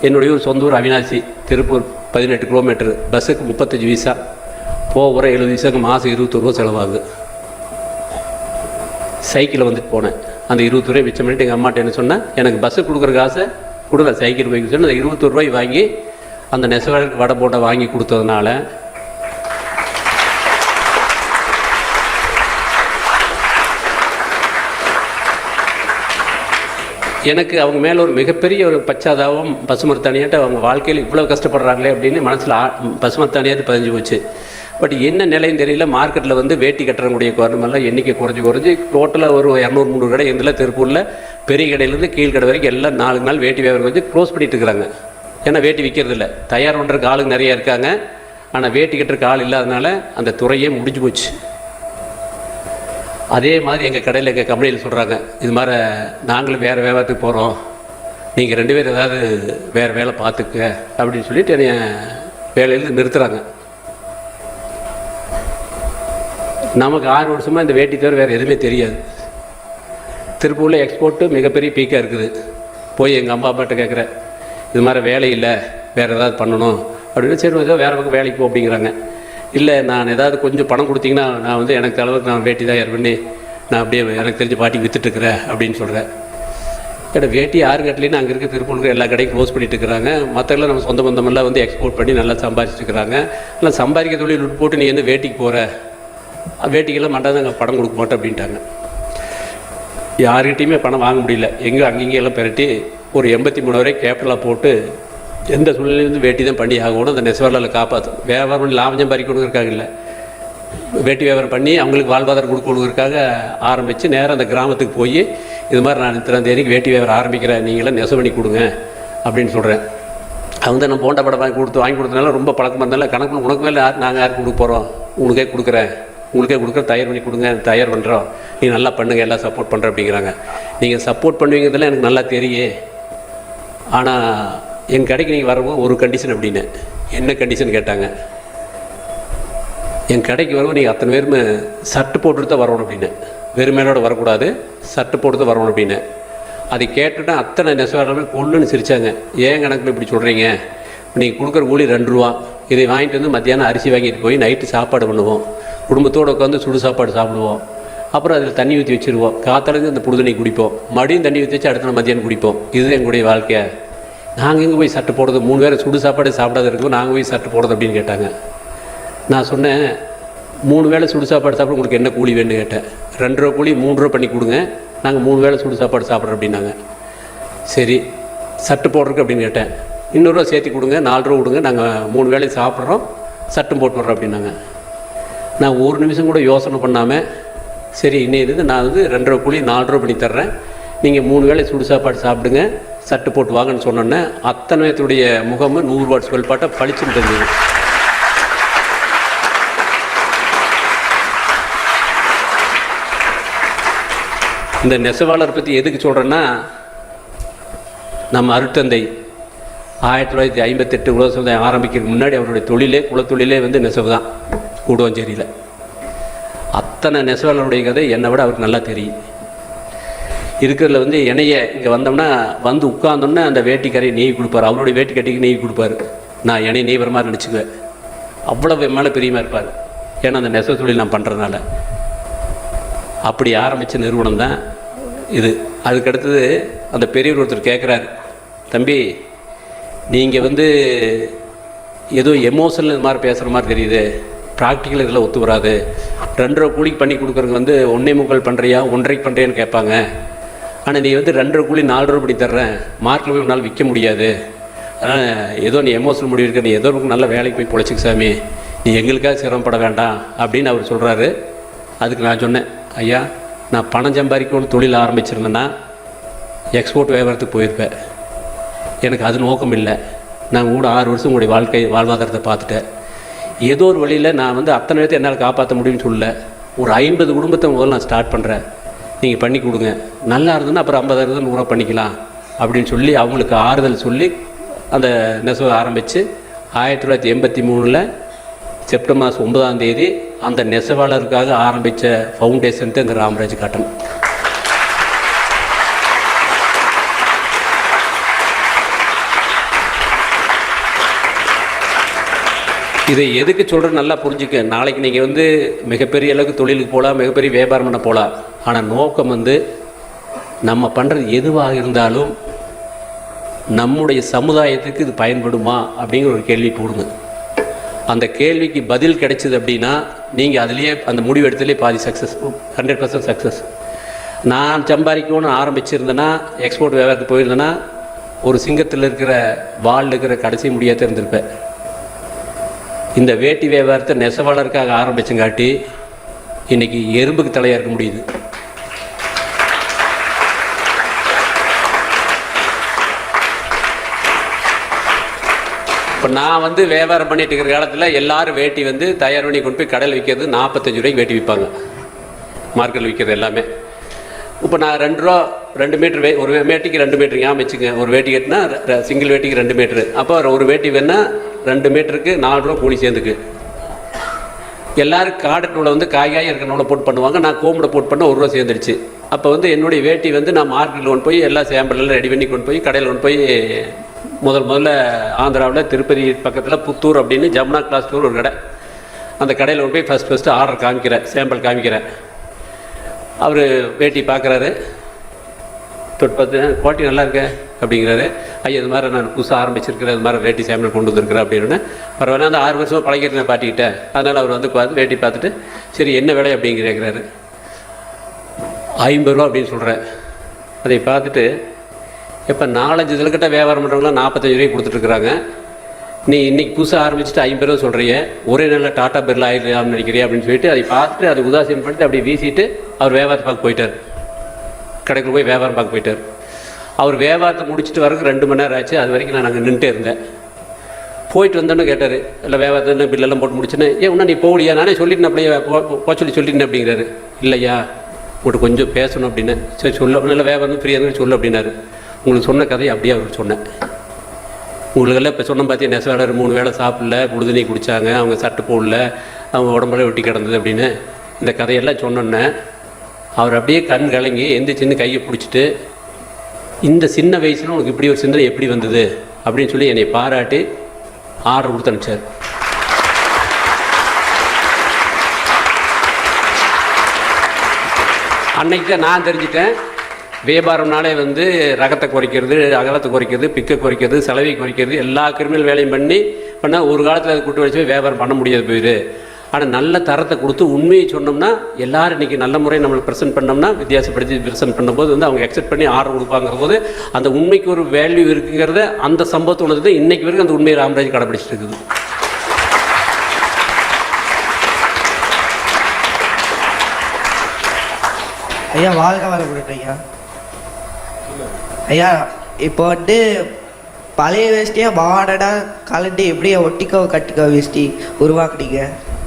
என்னுடைய ஒரு சொந்த ஊர் அவினாசி, திருப்பூர் 18 கிலோமீட்டர், பஸ்ஸுக்கு 35 பைசா, போகிற 70 பைசாக்கு மாதம் 21 ரூபா செலவாகுது. சைக்கிளில் வந்துட்டு போனேன். அந்த 20 ரூபாய் மிச்சம் பண்ணிட்டு எங்கள் அம்மாட்ட என்ன சொன்னேன், எனக்கு பஸ்ஸுக்கு கொடுக்குற காசை கொடுங்க, சைக்கிள் போய்க்கு சொல்லி அந்த 21 ரூபாய் வாங்கி அந்த நெசவாளருக்கு வடை போண்டா வாங்கி கொடுத்ததுனால எனக்கு அவங்க மேலே ஒரு மிகப்பெரிய ஒரு பச்சாதாபம், பசுமரத்தானியாட்ட அவங்க வாழ்க்கையில் இவ்வளோ கஷ்டப்படுறாங்களே அப்படின்னு மனசில் பசுமரத்தானியாட்டு பதிஞ்சு போச்சு. பட் என்ன நிலைன்னு தெரியல, மார்க்கெட்டில் வந்து வேட்டி கட்டுறக்கூடிய குறைமெல்லாம் எண்ணிக்கை குறைஞ்சி டோட்டலாக ஒரு 200-300 கடை எந்தில் திருப்பூரில் பெரிய கடையிலேருந்து கீழ்கடை வரைக்கும் எல்லாம் 4 நாள் வேட்டி வியாபாரம் வந்து க்ளோஸ் பண்ணிட்டு இருக்கிறாங்க. ஏன்னா வேட்டி விற்கிறதில்ல, தயார் பண்ணுறதுக்கு ஆளுங்க நிறையா இருக்காங்க, ஆனால் வேட்டி கட்டுறதுக்கு ஆள் இல்லாதனால அந்த துறையே முடிஞ்சு போச்சு. அதே மாதிரி எங்கள் கடையில் எங்கள் கம்பெனியில் சொல்கிறாங்க, இது மாதிரி நாங்களும் வேறு வியாபாரத்துக்கு போகிறோம், நீங்கள் 2 பேர் ஏதாவது வேறு வேலை பார்த்துக்க அப்படின்னு சொல்லிட்டு என்னை வேலையில் நிறுத்துகிறாங்க. நமக்கு 6 வருஷமாக இந்த வேட்டி தவிர வேறு எதுவுமே தெரியாது. திருப்பூரில் எக்ஸ்போர்ட்டு மிகப்பெரிய பீக்காக இருக்குது. போய் எங்கள் அம்மா அப்பாட்ட கேட்குறேன், இது மாதிரி வேலை இல்லை, வேறு ஏதாவது பண்ணணும் அப்படின்னு. சரி ஏதோ வேறு பக்கம் வேலைக்கு போ அப்படிங்கிறாங்க. இல்லை நான் ஏதாவது கொஞ்சம் பணம் கொடுத்தீங்கன்னா நான் வந்து எனக்கு அளவுக்கு நான் வேட்டி தான் ஏர் பண்ணி நான் அப்படியே எனக்கு தெரிஞ்ச பாட்டிக்கு விற்றுட்டுருக்குறேன் அப்படின்னு சொல்கிறேன். ஏன்னா வேட்டி யாரு கட்டலைன்னு அங்கே இருக்க திருப்பூருக்கு எல்லா கடையும் க்ளோஸ் பண்ணிட்டு இருக்கிறாங்க. மற்றெல்லாம் நம்ம சொந்த பந்தமெல்லாம் வந்து எக்ஸ்போர்ட் பண்ணி நல்லா சம்பாதிச்சுட்டு இருக்கிறாங்க. நல்லா சம்பாதிக்க தொழில் விட்டு போட்டு நீ வந்து வேட்டிக்கு போகிற, வேட்டிக்கெல்லாம் மண்டாதான் நாங்கள் பணம் கொடுக்க மாட்டோம் அப்படின்ட்டாங்க. யார்கிட்டையுமே பணம் வாங்க முடியல. அங்கங்கே எல்லாம் பெரட்டி ஒரு 83 வரை கேபிட்டலாக போட்டு எந்த சூழ்நிலையிலேருந்து வேட்டி தான் பண்ணி ஆகணும், அந்த நெசவாளர்களை காப்பாற்றும். வியாபாரம் பண்ணி லாபம் பறிக்கணுங்கிறதுக்காக இல்லை, வேட்டி வியாபாரம் பண்ணி அவங்களுக்கு வாழ்வாதாரம் கொடுக்கணுங்கிறதுக்காக ஆரம்பித்து நேராக அந்த கிராமத்துக்கு போய் இது மாதிரி நான் இத்தனாம் தேதிக்கு வேட்டி வியாபாரம் ஆரம்பிக்கிறேன், நீங்களாம் நெசவு பண்ணி கொடுங்க அப்படின்னு சொல்கிறேன். அவங்க தான் நம்ம போண்டா படம் வாங்கி கொடுத்தனால ரொம்ப பழக்கமாக இருந்தாலும் கணக்கு உனக்கு மேலே நாங்கள் யாருக்கு கொடுக்க போகிறோம், உங்களுக்கே கொடுக்குறேன் தயார் பண்ணி கொடுங்க, தயார் பண்ணுறோம், நீ நல்லா பண்ணுங்கள், எல்லாம் சப்போர்ட் பண்ணுற அப்படிங்கிறாங்க. நீங்கள் சப்போர்ட் பண்ணுவீங்கிறதுலாம் எனக்கு நல்லா தெரியும். ஆனால் என் கடைக்கு நீங்கள் வரும்போது ஒரு கண்டிஷன் அப்படின்னு. என்ன கண்டிஷன் கேட்டாங்க. என் கடைக்கு வரும்போது நீங்கள் அத்தனை பேருமே சட்டு போட்டுட்டு தான் வரணும் அப்படின்னு. வெறுமையோட வரக்கூடாது, சட்டு போட்டு தான் வரணும் அப்படின்னு. அதை கேட்டுட்டு அத்தனை நெசவாளர்கள் கொள்ளுன்னு சிரித்தாங்க. ஏன் கணக்கில் இப்படி சொல்கிறீங்க, நீங்கள் கொடுக்குற கூலி 2 ரூபா, இதை வாங்கிட்டு வந்து மத்தியானம் அரிசி வாங்கிட்டு போய் நைட்டு சாப்பாடு பண்ணுவோம், குடும்பத்தோடு உட்காந்து சுடு சாப்பாடு சாப்பிடுவோம், அப்புறம் அதில் தண்ணி ஊற்றி வச்சுருவோம், காத்தாலேருந்து அந்த புது தண்ணி குடிப்போம், மறுபடியும் தண்ணி ஊற்றி வச்சு அடுத்த நாள் மத்தியானம் குடிப்போம். இதுதான் எங்களுடைய வாழ்க்கையை. நாங்கள் எங்கே போய் சட்டு போடுறது, 3 வேளை சுடு சாப்பாடு சாப்பிடாத இருக்கோம், நாங்கள் போய் சட்டு போடுறது அப்படின்னு கேட்டாங்க. நான் சொன்னேன், 3 வேளை சுடு சாப்பாடு சாப்பிட உங்களுக்கு என்ன கூலி வேணும்னு கேட்டேன். 2 ரூபா கூலி 3 ரூபா பண்ணி கொடுங்க, நாங்கள் 3 வேளை சுடு சாப்பாடு சாப்பிட்றோம் அப்படின்னாங்க. சரி சட்டு போடுறதுக்கு அப்படின்னு கேட்டேன். 200 ரூபா சேர்த்து கொடுங்க, 4 ரூபா கொடுங்க, நாங்கள் 3 வேளை சாப்பிட்றோம், சட்டும் போட்டு வர்றோம் அப்படின்னாங்க. நான் ஒரு நிமிஷம் கூட யோசனை பண்ணாமல், சரி இன்னையிலேருந்து நான் வந்து 2 ரூபா கூலி 4 ரூபா பண்ணி தர்றேன், நீங்கள் 3 வேளை சுடு சாப்பாடு சாப்பிடுங்க, சட்டு போட்டு வாங்கன்னு சொன்னோன்னே அத்தனையத்துடைய முகமும் 100 வாட்ஸ் வெல்பாட்டை பளிச்சுன்னு தெரிஞ்சது. இந்த நெசவாளர் பற்றி எதுக்கு சொல்கிறேன்னா, நம்ம அருட்தந்தை 1958 உலக சமுதாயம் ஆரம்பிக்கிறதுக்கு முன்னாடி அவருடைய தொழிலே குலத்தொழிலே வந்து நெசவு தான். கூடுவாஞ்சேரியில் அத்தனை நெசவாளருடைய கதை என்னை விட அவருக்கு நல்லா தெரியும். இருக்கிறதுல வந்து இணைய இங்கே வந்தோம்னா வந்து உட்கார்ந்தோன்னே அந்த வேட்டிக்கரையை நெய் கொடுப்பார், அவருடைய வேட்டி கட்டிக்கு நெய் கொடுப்பார். நான் இணைய நெய்வர மாதிரி நினச்சிக்குவேன். அவ்வளோ மேலே பிரியமாக இருப்பார். ஏன்னா அந்த நெசவு தொழில் நான் பண்ணுறதுனால. அப்படி ஆரம்பித்த நிறுவனம் தான் இது. அதுக்கடுத்தது அந்த பெரியவர் ஒருத்தர் கேட்குறாரு, தம்பி நீங்கள் வந்து ஏதோ எமோஷனல் இது மாதிரி பேசுகிற மாதிரி தெரியுது, ப்ராக்டிக்கல் இதில் ஒத்து வராது. 2 ரூபா கூலிக்கு பண்ணி கொடுக்குறவங்க வந்து 1.25 பண்ணுறியா 1.5 பண்ணுறியான்னு கேட்பாங்க. ஆனால் நீ வந்து 2 ரூபா கூலி 4 ரூபா பண்ணி தர்றேன், மார்க்கில் போய் உன்னால் விற்க முடியாது. அதனால் ஏதோ நீ எமோஷனல் முடிவு இருக்க, நீ ஏதோ நல்ல வேலைக்கு போய் பொழைச்சிக்க சாமி, நீ எங்களுக்காக சிரமப்பட வேண்டாம் அப்படின்னு அவர் சொல்கிறாரு. அதுக்கு நான் சொன்னேன், ஐயா நான் பணம் சம்பாதிக்கணும்னு தொழில் ஆரம்பிச்சிருந்தேன்னா எக்ஸ்போர்ட் வியாபாரத்துக்கு போயிருப்பேன். எனக்கு அது நோக்கம் இல்லை. நான் கூட 6 வருஷம் உங்களுடைய வாழ்வாதாரத்தை பார்த்துட்டேன். ஏதோ ஒரு வழியில் நான் வந்து அத்தனை நேரத்தை என்னால் காப்பாற்ற முடியும்னு சொல்ல, ஒரு 50 குடும்பத்தை முதல்ல நான் ஸ்டார்ட் பண்ணுறேன், நீங்கள் பண்ணி கொடுங்க, நல்லா இருந்ததுன்னா அப்புறம் 50,000 100 பண்ணிக்கலாம் அப்படின்னு சொல்லி அவங்களுக்கு ஆறுதல் சொல்லி அந்த நெசவு ஆரம்பித்து 1983 செப்டம்பர் மாதம் 9ஆம் தேதி அந்த நெசவாளருக்காக ஆரம்பித்த ஃபவுண்டேஷன் தான் இந்த ராமராஜ் காட்டன். இதை எதுக்கு சொல்கிறேன்னு நல்லா புரிஞ்சுக்க. நாளைக்கு நீங்கள் வந்து மிகப்பெரிய அளவுக்கு தொழிலுக்கு போகலாம், மிகப்பெரிய வியாபாரம் பண்ண போகலாம். ஆனால் நோக்கம் வந்து நம்ம பண்ணுறது எதுவாக இருந்தாலும் நம்முடைய சமுதாயத்துக்கு இது பயன்படுமா அப்படிங்கிற ஒரு கேள்வி போடுங்க. அந்த கேள்விக்கு பதில் கிடைச்சிது அப்படின்னா நீங்கள் அதுலேயே அந்த முடிவு எடுத்துலேயே பாதி சக்ஸஸ், 100% சக்ஸஸ். நான் சம்பாதிக்கணும்னு ஆரம்பிச்சிருந்தேன்னா, எக்ஸ்போர்ட் வியாபாரத்துக்கு போயிருந்தேன்னா, ஒரு சிங்கத்தில் இருக்கிற வால் இருக்கிற கடைசி முடியாத இருந்திருப்பேன். இந்த வேட்டி வியாபாரத்தை நெசவாளருக்காக ஆரம்பிச்சங்காட்டி இன்றைக்கி எறும்புக்கு தலையாக இருக்க முடியுது. இப்போ நான் வந்து வியாபாரம் பண்ணிட்டு இருக்கிற காலத்தில் எல்லாரும் வேட்டி வந்து தயார் பண்ணி கொண்டு போய் கடையில் விற்கிறது 45 ரூபாய்க்கு வேட்டி விற்பாங்க, மார்க்கெட்டில் விற்கிறது எல்லாமே. இப்போ நான் 2 ரூபா 2 மீட்ரு ஒரு வேட்டிக்கு 2 மீட்ரு ஞாபகம் வச்சுங்க. ஒரு வேட்டி கட்டினா சிங்கிள் வேட்டிக்கு 2 மீட்ரு. அப்போ ஒரு வேட்டி வேணால் 2 மீட்டருக்கு 4 ரூபா கூலி சேர்ந்துக்கு. எல்லோரும் காடு நூலை வந்து காயாக இருக்கிற நூலை போட்டு பண்ணுவாங்க. நான் கோம்புட போட்டு பண்ண 1 ரூபா சேர்ந்துருச்சு. அப்போ வந்து என்னுடைய வேட்டி வந்து நான் மார்க்கெட்டில் கொண்டு போய் எல்லா சாம்பிளெல்லாம் ரெடி பண்ணி கொண்டு போய் கடையில் கொண்டு போய் முதல்ல ஆந்திராவில் திருப்பதி பக்கத்தில் புத்தூர் அப்படின்னு ஜமுனா கிளாஸ் டூர் ஒரு கடை, அந்த கடையில் கொண்டு போய் ஃபஸ்ட்டு ஆர்டர் காமிக்கிறேன், சாம்பிள் காமிக்கிறேன். அவர் வேட்டி பார்க்குறாரு, தொட்டு பார்த்து குவாலிட்டி நல்லா இருக்கேன் அப்படிங்கிறாரு. ஐயா இது மாதிரி நான் புதுசாக ஆரம்பிச்சிருக்கிறேன், இது மாதிரி வேட்டி சாம்பிள் கொண்டு வந்துருக்கிறேன் அப்படின்னு. பரவாயில்ல, அந்த 6 வருஷமாக பழகிருந்தேன் பாட்டிக்கிட்டேன். அதனால் அவர் வந்து பார்த்து வேட்டி பார்த்துட்டு சரி என்ன விலை அப்படின்னு கேட்குறாரு. 50 ரூபா அப்படின்னு சொல்கிறேன். அதை பார்த்துட்டு இப்போ 4-5 இதில்கிட்ட வியாபாரம் பண்ணுறவங்களாம் 45 ரூபாய்க்கு கொடுத்துட்ருக்குறாங்க. நீ இன்றைக்கி புதுசாக ஆரம்பிச்சுட்டு 50 ரூபா சொல்கிறிய, ஒரே நாளில் டாட்டா பிர்லா ஆயிடலாம்னு நினைக்கிறியா அப்படின்னு சொல்லிட்டு அதை பார்த்துட்டு அதை உதாசீனம் பண்ணிட்டு அப்படியே வீசிட்டு அவர் வியாபாரத்தை பார்க்க போயிட்டார். கடைக்குள்ள போய் வியாபாரம் பார்க்க போயிட்டார். அவர் வியாபாரத்தை முடிச்சுட்டு வரக்கு 2 மணி நேரம் ஆச்சு. அது வரைக்கும் நான் அங்கே நின்றுட்டே இருந்தேன். போயிட்டு வந்தோன்னு கேட்டார், இல்லை வியாபாரத்தை பில்லெல்லாம் போட்டு முடிச்சுன்னு, ஏன் இன்னும் நீ போகலையா, நானே சொல்லிட்டேன் அப்படியே சொல்லிட்டேன் அப்படிங்கிறாரு. இல்லையா உங்கள்கிட்ட கொஞ்சம் பேசணும் அப்படின்னு. சரி சொல்ல, நல்ல வியாபாரம் ஃப்ரீயாக சொல்ல அப்படின்னாரு. உங்களுக்கு சொன்ன கதையை அப்படியே அவருக்கு சொன்னேன். உங்களுக்கெல்லாம் இப்போ சொன்ன பார்த்தீங்க, நெசவாளர் 3 வேளை சாப்பிடல, குடுதண்ணி குடித்தாங்க, அவங்க சட்டை போடல, அவங்க உடம்புல ஒட்டி கிடந்தது அப்படின்னு இந்த கதையெல்லாம் சொன்னோன்னே அவர் அப்படியே கண் கலங்கி எந்திரிச்சின்னு கையை பிடிச்சிட்டு, இந்த சின்ன வயசில் உனக்கு இப்படி ஒரு சிந்தனை எப்படி வந்தது அப்படின்னு சொல்லி என்னை பாராட்டி ஆர்டர் கொடுத்து அனுப்பிச்சார். அன்னைக்கு தான் நான் தெரிஞ்சிட்டேன், வியாபாரம்னாலே வந்து ரகத்தை குறைக்கிறது, அகலத்தை குறைக்கிறது, பிக்கை குறைக்கிறது, செலவை குறைக்கிறது, எல்லா கிரிமினல் வேலையும் பண்ணால் ஒரு காலத்தில் அதை கூட்டு வச்சு வியாபாரம் பண்ண முடியாது போயிரு. ஆனால் நல்ல தரத்தை கொடுத்து உண்மையை சொன்னோம்னா, எல்லோரும் இன்றைக்கி நல்ல முறை நம்மளுக்கு ப்ரெசென்ட் பண்ணோம்னா, வித்தியாசப்படுத்தி ப்ரெசென்ட் பண்ணும்போது வந்து அவங்க எக்ஸெப்ட் பண்ணி ஆர்டர் கொடுப்பாங்கிற போது அந்த உண்மைக்கு ஒரு வேல்யூ இருக்குங்கிறத அந்த சம்பவத்தை உணர்ந்து இன்றைக்கு வரைக்கும் அந்த உண்மையை ராமராஜ் கடைப்பிடிச்சிட்டு இருக்குது. ஐயா வாழ்க்கை வளர்க்குறேன் ஐயா. ஐயா இப்போ வந்து பழைய வேஷ்டியா மாடடாக கலண்டு எப்படியா ஒட்டிக்கோ கட்டிக்கோ வேஷ்டி உருவாக்குனீங்க?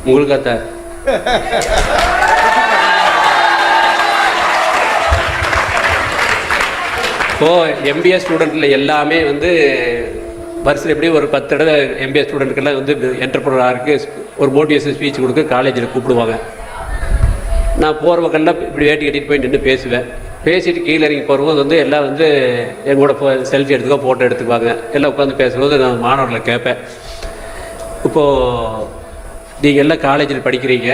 உங்களுக்கு எம்பிஏ ஸ்டூடெண்ட்டில் எல்லாமே வந்து வருஷம் எப்படியும் ஒரு 10 தடவை எம்பிஏ ஸ்டூடெண்ட்டுக்கெல்லாம் வந்து என்டர்பிரனருக்கு ஒரு மோட்டிவேஷன் ஸ்பீச் கொடுக்க காலேஜில் கூப்பிடுவாங்க. நான் போகிற பக்கம்லாம் இப்படி வேட்டி கட்டிட்டு போய் நின்று பேசுவேன். பேசிட்டு கீழே இறங்கி போகும்போது வந்து எல்லாம் வந்து எங்களோட செல்ஃபி எடுத்துக்கோ, ஃபோட்டோ எடுத்துக்குவாங்க. எல்லாம் உட்காந்து பேசும்போது நான் மாணவர்களை கேட்பேன், இப்போது நீங்கள் எல்லாம் காலேஜில் படிக்கிறீங்க,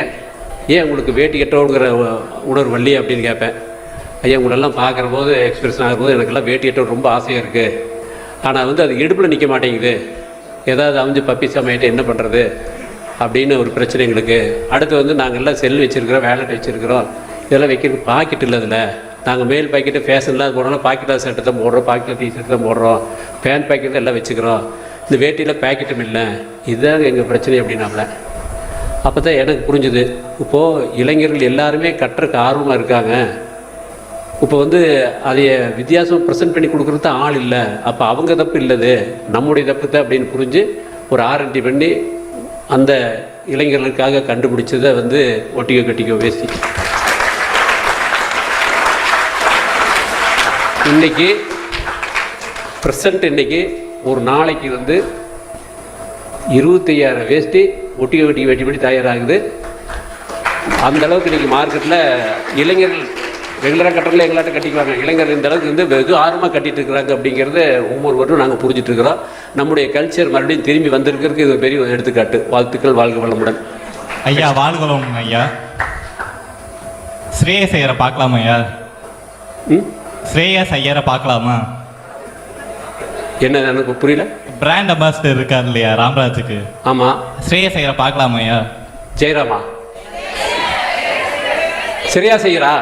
ஏன் உங்களுக்கு வேட்டி கட்டோங்கிற உணர்வு வரலையே அப்படின்னு கேட்பேன். ஐயா உங்களெல்லாம் பார்க்குற போது எக்ஸ்பிரஷன் ஆகும்போது எனக்கெல்லாம் வேட்டி கட்ட ரொம்ப ஆசையாக இருக்குது, ஆனால் வந்து அது இடுப்பில் நிற்க மாட்டேங்குது, ஏதாவது அமைஞ்சு பப்பி சமையிட்டு என்ன பண்ணுறது அப்படின்னு ஒரு பிரச்சனை எங்களுக்கு. அடுத்து வந்து நாங்கள் எல்லாம் செல் வச்சுருக்கிறோம், வேலட் வச்சுருக்கிறோம், இதெல்லாம் வைக்கிறதுக்கு பாக்கெட் இல்லை. அதில் நாங்கள் மேல் பாக்கெட்டு ஃபேஷன்லாம் போடுறோம், பாக்கெட்டாக ஷர்ட்டு தான் போடுறோம், பாக்கெட்டில் டிஷர்ட் தான் போடுறோம், பேண்ட் பாக்கெட் எல்லாம் வச்சுக்கிறோம், இந்த வேட்டியில் பேக்கெட்டும் இல்லை, இதுதான் எங்கள் பிரச்சனை அப்படின்னால. அப்போ தான் எனக்கு புரிஞ்சுது, இப்போது இளைஞர்கள் எல்லாருமே கட்டுறக்கு ஆர்வமாக இருக்காங்க. இப்போ வந்து அதை வித்தியாசம் ப்ரெசென்ட் பண்ணி கொடுக்குறது தான் ஆள் இல்லை, அப்போ அவங்க தப்பு இல்லது, நம்முடைய தப்பு தான் அப்படின்னு புரிஞ்சு ஒரு R&D பண்ணி அந்த இளைஞர்களுக்காக கண்டுபிடிச்சதை வந்து ஒட்டிக்கோ கட்டிக்கோ வேஷ்டி. இன்றைக்கி ப்ரெசண்ட் இன்றைக்கி ஒரு நாளைக்கு வந்து 25,000 வேஷ்டி ஒட்டிக்கோ கட்டிக்கோ வேட்டி படி தயாராகுது. அந்தளவுக்கு இன்றைக்கி மார்க்கெட்டில் இளைஞர்கள் ரெகுலராக கட்டுறதுல எங்களாட்ட கட்டிக்குவாங்க. இளைஞர்கள் இந்த அளவுக்கு வந்து வெகு ஆர்வமாக கட்டிகிட்டு இருக்கிறாங்க அப்படிங்கிறத ஒவ்வொரு வருடம் நாங்கள் புரிஞ்சிட்ருக்கிறோம். நம்முடைய கல்ச்சர் மறுபடியும் திரும்பி வந்திருக்கிறதுக்கு இது பெரிய எடுத்துக்காட்டு. வாழ்த்துக்கள், வாழ்க வளமுடன். ஐயா வாழ்கிறோம் ஐயா. ஸ்ரேயஸ் ஐயரை பார்க்கலாமா ஐயா? ஸ்ரேயஸ் ஐயரை பார்க்கலாமா? என்ன எனக்கு புரியல. பிராண்ட் அம்பாசிடர் இருக்கார் இல்லையா ராம்ராஜுக்கு? ஆமாம். ஸ்ரேயஸ் ஐயரை பார்க்கலாமா ஐயா? ஜெயராமா? சரியா செய்யறா?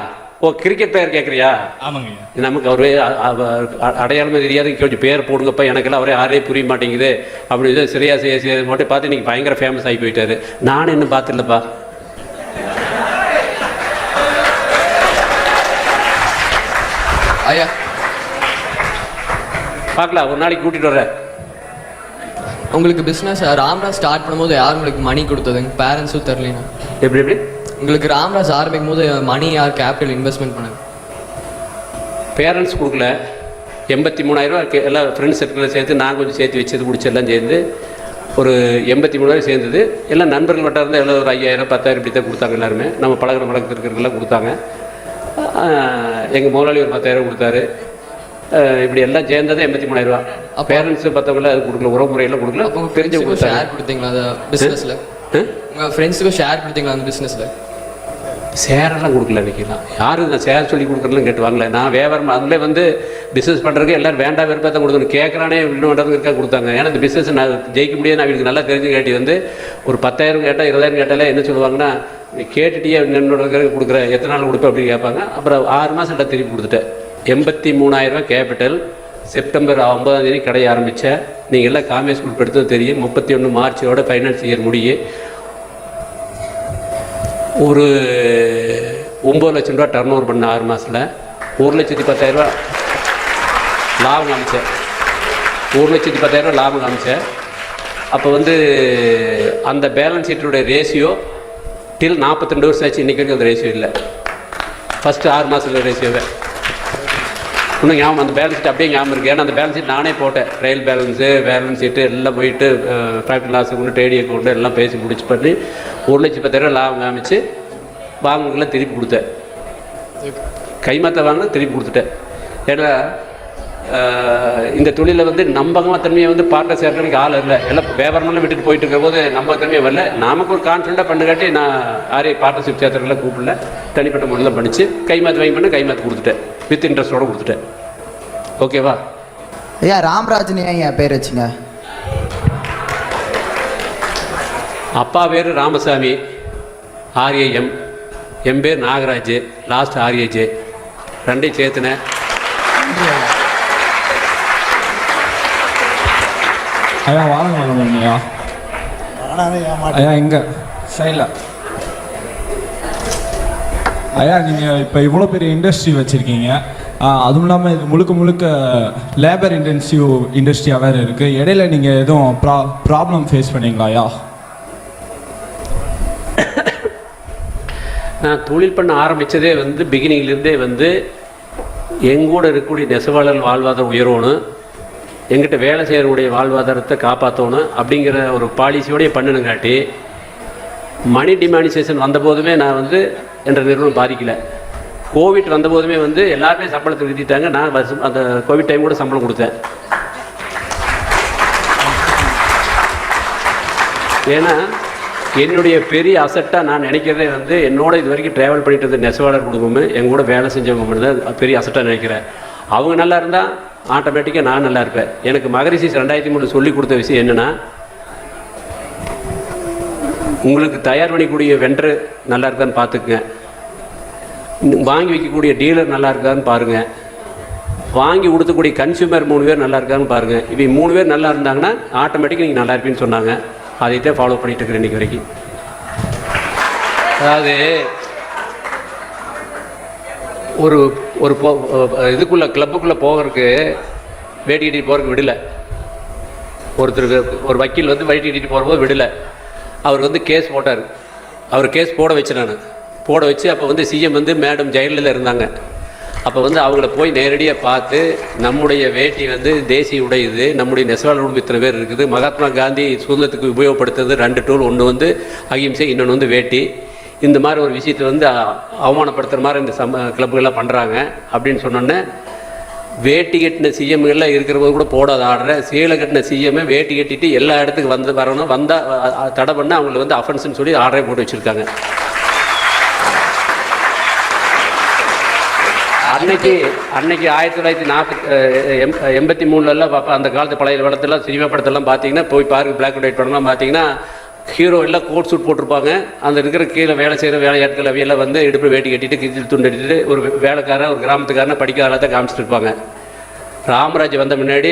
ஓ, கிரிக்கெட் பிளேயர் கேட்குறியா? ஆமாங்க. நமக்கு அவரே அடையாளமே தெரியாது, கொஞ்சம் பேர் போடுங்கப்பா, எனக்கெல்லாம் அவரே யாரே புரிய மாட்டேங்குது அப்படின்னு சரியா செய்ய மட்டும் பார்த்து இன்னைக்கு பயங்கர ஃபேமஸ் ஆகி போயிட்டாரு. நானும் இன்னும் பார்த்துலப்பா. ஐயா பார்க்கலாம், ஒரு நாளைக்கு கூட்டிகிட்டு வர்றேன். உங்களுக்கு பிஸ்னஸ் ராம்ராஜ் ஸ்டார்ட் பண்ணும்போது யார் உங்களுக்கு மணி கொடுத்ததுங்க? பேரண்ட்ஸும் தரலைண்ணா. எப்படி எப்படி உங்களுக்கு ராம்ராஜ் ஆரம்பிக்கும் போது மணி யார் கேபிட்டல் இன்வெஸ்ட்மெண்ட் பண்ணாங்க? பேரண்ட்ஸ் கொடுக்கல. 83,000 ரூபா எல்லாம் ஃப்ரெண்ட்ஸ் சர்க்கிளில் சேர்த்து நான் கொஞ்சம் சேர்த்து வச்சது பிடிச்செல்லாம் சேர்ந்து ஒரு 83,000 சேர்ந்தது. எல்லாம் நண்பர்கள் வட்டாரம் தான், எல்லாம் ஒரு 5,000 10,000 இப்படி தான் கொடுத்தாங்க. எல்லாருமே நம்ம பழகிற பழக்கத்தில் இருக்கிறவங்களாம் கொடுத்தாங்க. எங்கள் முதலாளி ஒரு 10,000 கொடுத்தாரு. இப்படி எல்லாம் சேர்ந்தது 83,000. பேரண்ட்ஸு மற்றவங்களாம் அது கொடுக்கல, உறவு முறையெல்லாம் கொடுக்கல. அப்போ தெரிஞ்சவங்க ஷேர் கொடுத்தீங்களா அந்த பிஸ்னஸில்? உங்கள் ஃப்ரெண்ட்ஸுக்கும் ஷேர் கொடுத்தீங்களா அந்த பிஸ்னஸில்? ஷேரெல்லாம் கொடுக்கல. இன்றைக்கெல்லாம் யாரும் நான் ஷேர் சொல்லி கொடுக்குறதுலாம் கேட்டு வாங்கல. நான் வியாபாரம் அதிலே வந்து பிஸ்னஸ் பண்ணுறதுக்கு எல்லோரும் வேண்டாம் விருப்பத்தை தான் கொடுக்கணும். கேட்குறானே இப்படி பண்ணுறதுக்காக கொடுத்தாங்க. ஏன்னா இந்த பிஸ்னஸ் நான் ஜெயிக்க முடியாது. நான் அவங்களுக்கு நல்லா தெரிஞ்சு கேட்டி வந்து ஒரு 10,000 கேட்டால் 20,000 கேட்டாலே என்ன சொல்லுவாங்கன்னா, நீ கேட்டுட்டியே என்னோட கொடுக்குற எத்தனை நாள் கொடுப்பேன் அப்படின்னு கேட்பாங்க. அப்புறம் 6 மாதம் திருப்பி கொடுத்துட்டேன். 83,000 கேபிட்டல். செப்டம்பர் 9ஆம் கடையை ஆரம்பித்தேன். நீங்கள் எல்லாம் காமேஸ் குரூப் எடுத்தது தெரியும். 31 மார்ச்சோட ஃபைனான்ஸ் இயர் முடியும். ஒரு 9 லட்சம் ரூபா டர்ன் ஓவர் பண்ண 6 மாதத்தில். 1,10,000 லாபம் காமிச்சேன். 1,10,000 லாபம் காமிச்சேன். அப்போ வந்து அந்த பேலன்ஸ் ஷீட்டோடைய ரேஷியோ டில் 42 வருஷம் ஆச்சு. இன்றைக்கி வரைக்கும் அந்த ரேஷியோ இல்லை. ஃபஸ்ட்டு 6 மாதத்தில் ரேஷியோவே இன்னும் ஞாபகம். அந்த பேலன்ஸ் ஷீட் அப்படியே ஞாபகம் இருக்குது. ஏன்னா அந்த பேலன்ஸ் ஷீட் நானே போட்டேன். ட்ரையல் பேலன்ஸ் ஷீட்டு எல்லாம் போயிட்டு ப்ராஃபிட் லாஸு கொண்டு ட்ரேடி அக்கௌண்ட்டு எல்லாம் பேசி முடிச்சு பண்ணி 1,10,000 லாபம் காமிச்சு வாங்கினதுலாம் திருப்பி கொடுத்தேன். கைமாற்ற வாங்கினா திருப்பி கொடுத்துட்டேன். ஏன்னா இந்த தொழிலில் வந்து நம்பகத்தன்மையை வந்து பார்ட்ட சேர்க்கறதுக்கு ஆள் இல்லை. எல்லாம் வியாபாரமெல்லாம் விட்டுட்டு போயிட்டு இருக்கிற போது நம்பகத்தன்மையை வரல. நமக்கு ஒரு கான்ஃபிடண்ட்டாக பண்ணுக்காட்டி நான் யாரையும் பார்ட்னர்ஷிப் சேர்த்துறதுலாம் கூப்பிடல. தனிப்பட்ட முறையில் பண்ணிச்சு கைமாற்று வாங்கி பண்ணி கைமாற்று கொடுத்துட்டேன். வித் இன்ட்ரெஸ்ட்டோடு கொடுத்துட்டேன். ஓகேவா? ஐயா ராமராஜன் ஏன் என் பேர் வச்சுங்க? அப்பா பேர் ராமசாமி RAM, என் பேர் நாகராஜ் லாஸ்ட் RAJ, ரெண்டையும் சேர்த்துனேன். ஐயா வாங்க ஐயா. ஐயா எங்க சைடில் ஐயா நீங்கள் இப்போ இவ்வளோ பெரிய இண்டஸ்ட்ரி வச்சுருக்கீங்க. அதுவும் இல்லாமல் இது முழுக்க முழுக்க லேபர் இன்டென்சிவ் இண்டஸ்ட்ரியாக வேறு இருக்குது. இடையில நீங்கள் எதுவும் ப்ராப்ளம் ஃபேஸ் பண்ணீங்களா ஐயா? நான் தொழில் பண்ண ஆரம்பித்ததே வந்து பிகினிங்லேருந்தே வந்து எங்கூட இருக்கக்கூடிய நெசவாளர்கள் வாழ்வாதாரம் உயரணும், எங்கிட்ட வேலை செய்கிறவங்களுடைய வாழ்வாதாரத்தை காப்பாற்றணும் அப்படிங்கிற ஒரு பாலிசியோடைய பண்ணினுங்காட்டி மணி டிமானிசேஷன் வந்தபோதுமே நான் வந்து என்ற நிறுவனம் பாதிக்கலை. கோவிட் வந்தபோதுமே வந்து எல்லாருமே சம்பளத்தை நிறுத்திட்டாங்க. நான் அந்த கோவிட் டைம் கூட சம்பளம் கொடுத்தேன். ஏன்னா என்னுடைய பெரிய அசட்டாக நான் நினைக்கிறதே வந்து என்னோட இது வரைக்கும் ட்ராவல் பண்ணிட்டு இருந்த நெசவாளர் குடும்பமே எங்கூட வேலை செஞ்சவங்க மட்டும் தான் பெரிய அசட்டாக நினைக்கிறேன். அவங்க நல்லா இருந்தால் ஆட்டோமேட்டிக்காக நான் நல்லா இருப்பேன். எனக்கு மகரிஷி 2003 சொல்லி கொடுத்த விஷயம் என்னென்னா, உங்களுக்கு தயார் பண்ணிக்கூடிய வெண்டர் நல்லா இருக்கான்னு பார்த்துக்குங்க, வாங்கி வைக்கக்கூடிய டீலர் நல்லா இருக்கான்னு பாருங்கள், வாங்கி கொடுத்தக்கூடிய கன்சியூமர் 3 பேர் நல்லா இருக்கான்னு பாருங்கள். இவங்க 3 பேர் நல்லா இருந்தாங்கன்னா ஆட்டோமேட்டிக்காக நீங்கள் நல்லா இருப்பீன்னு சொன்னாங்க. அதைத்தான் ஃபாலோ பண்ணிகிட்டு இருக்கிறேன் இன்றைக்கி வரைக்கும். அதாவது ஒரு ஒரு இதுக்குள்ளே கிளப்புக்குள்ளே போகிறதுக்கு வேட்டி கட்டிட்டு போகிறதுக்கு விடலை. ஒருத்தருக்கு ஒரு வக்கீல் வந்து வேட்டி கட்டிட்டு போகிறபோது விடலை. அவர் வந்து கேஸ் போட்டார். அவர் கேஸ் போட வச்சு நான் போட வச்சு அப்போ வந்து சிஎம் வந்து மேடம் ஜெயலலிதா இருந்தாங்க. அப்போ வந்து அவங்கள போய் நேரடியாக பார்த்து நம்முடைய வேட்டி வந்து தேசிய உடை, இது நம்முடைய நெசவாளர் குடும்பம் இத்தனை பேர் இருக்குது, மகாத்மா காந்தி சுதந்திரத்துக்கு உபயோகப்படுத்துறது 2 டூல், ஒன்று வந்து அகிம்சை, இன்னொன்று வந்து வேட்டி, இந்த மாதிரி ஒரு விஷயத்தை வந்து அவமானப்படுத்துகிற மாதிரி இந்த கிளப்புகள்லாம் பண்ணுறாங்க அப்படின்னு சொன்னோன்னே, வேட்டி கட்டின சிஎம்கள்லாம் இருக்கிற போது கூட போடாத ஆடுற சேலை கட்டின சிஎம்மை வேட்டி கட்டிட்டு எல்லா இடத்துக்கு வரணும், வந்தால் தடை பண்ண அவங்களுக்கு வந்து அஃபென்ஸ்ன்னு சொல்லி ஆர்டரே போட்டு வச்சுருக்காங்க. அன்னைக்கு 1983 பார்ப்பா அந்த காலத்து பழைய படத்தெல்லாம் சினிமா படத்தெல்லாம் பார்த்தீங்கன்னா போய் பாருங்க, பிளாக் அண்ட் ஒயிட் படம்லாம் பார்த்தீங்கன்னா ஹீரோ எல்லாம் கோட் சூட் போட்டிருப்பாங்க. அந்த இருக்கிற கீழே வேலை செய்கிற வேலையாட்கள் அவையெல்லாம் வந்து இடுப்பு வேட்டி கட்டிட்டு கிழிச்சு துண்டு கட்டிட்டு ஒரு வேலைக்காரன் ஒரு கிராமத்துக்காரனை படிக்காத தான் காமிச்சிட்டு இருப்பாங்க. ராமராஜ் வந்த முன்னாடி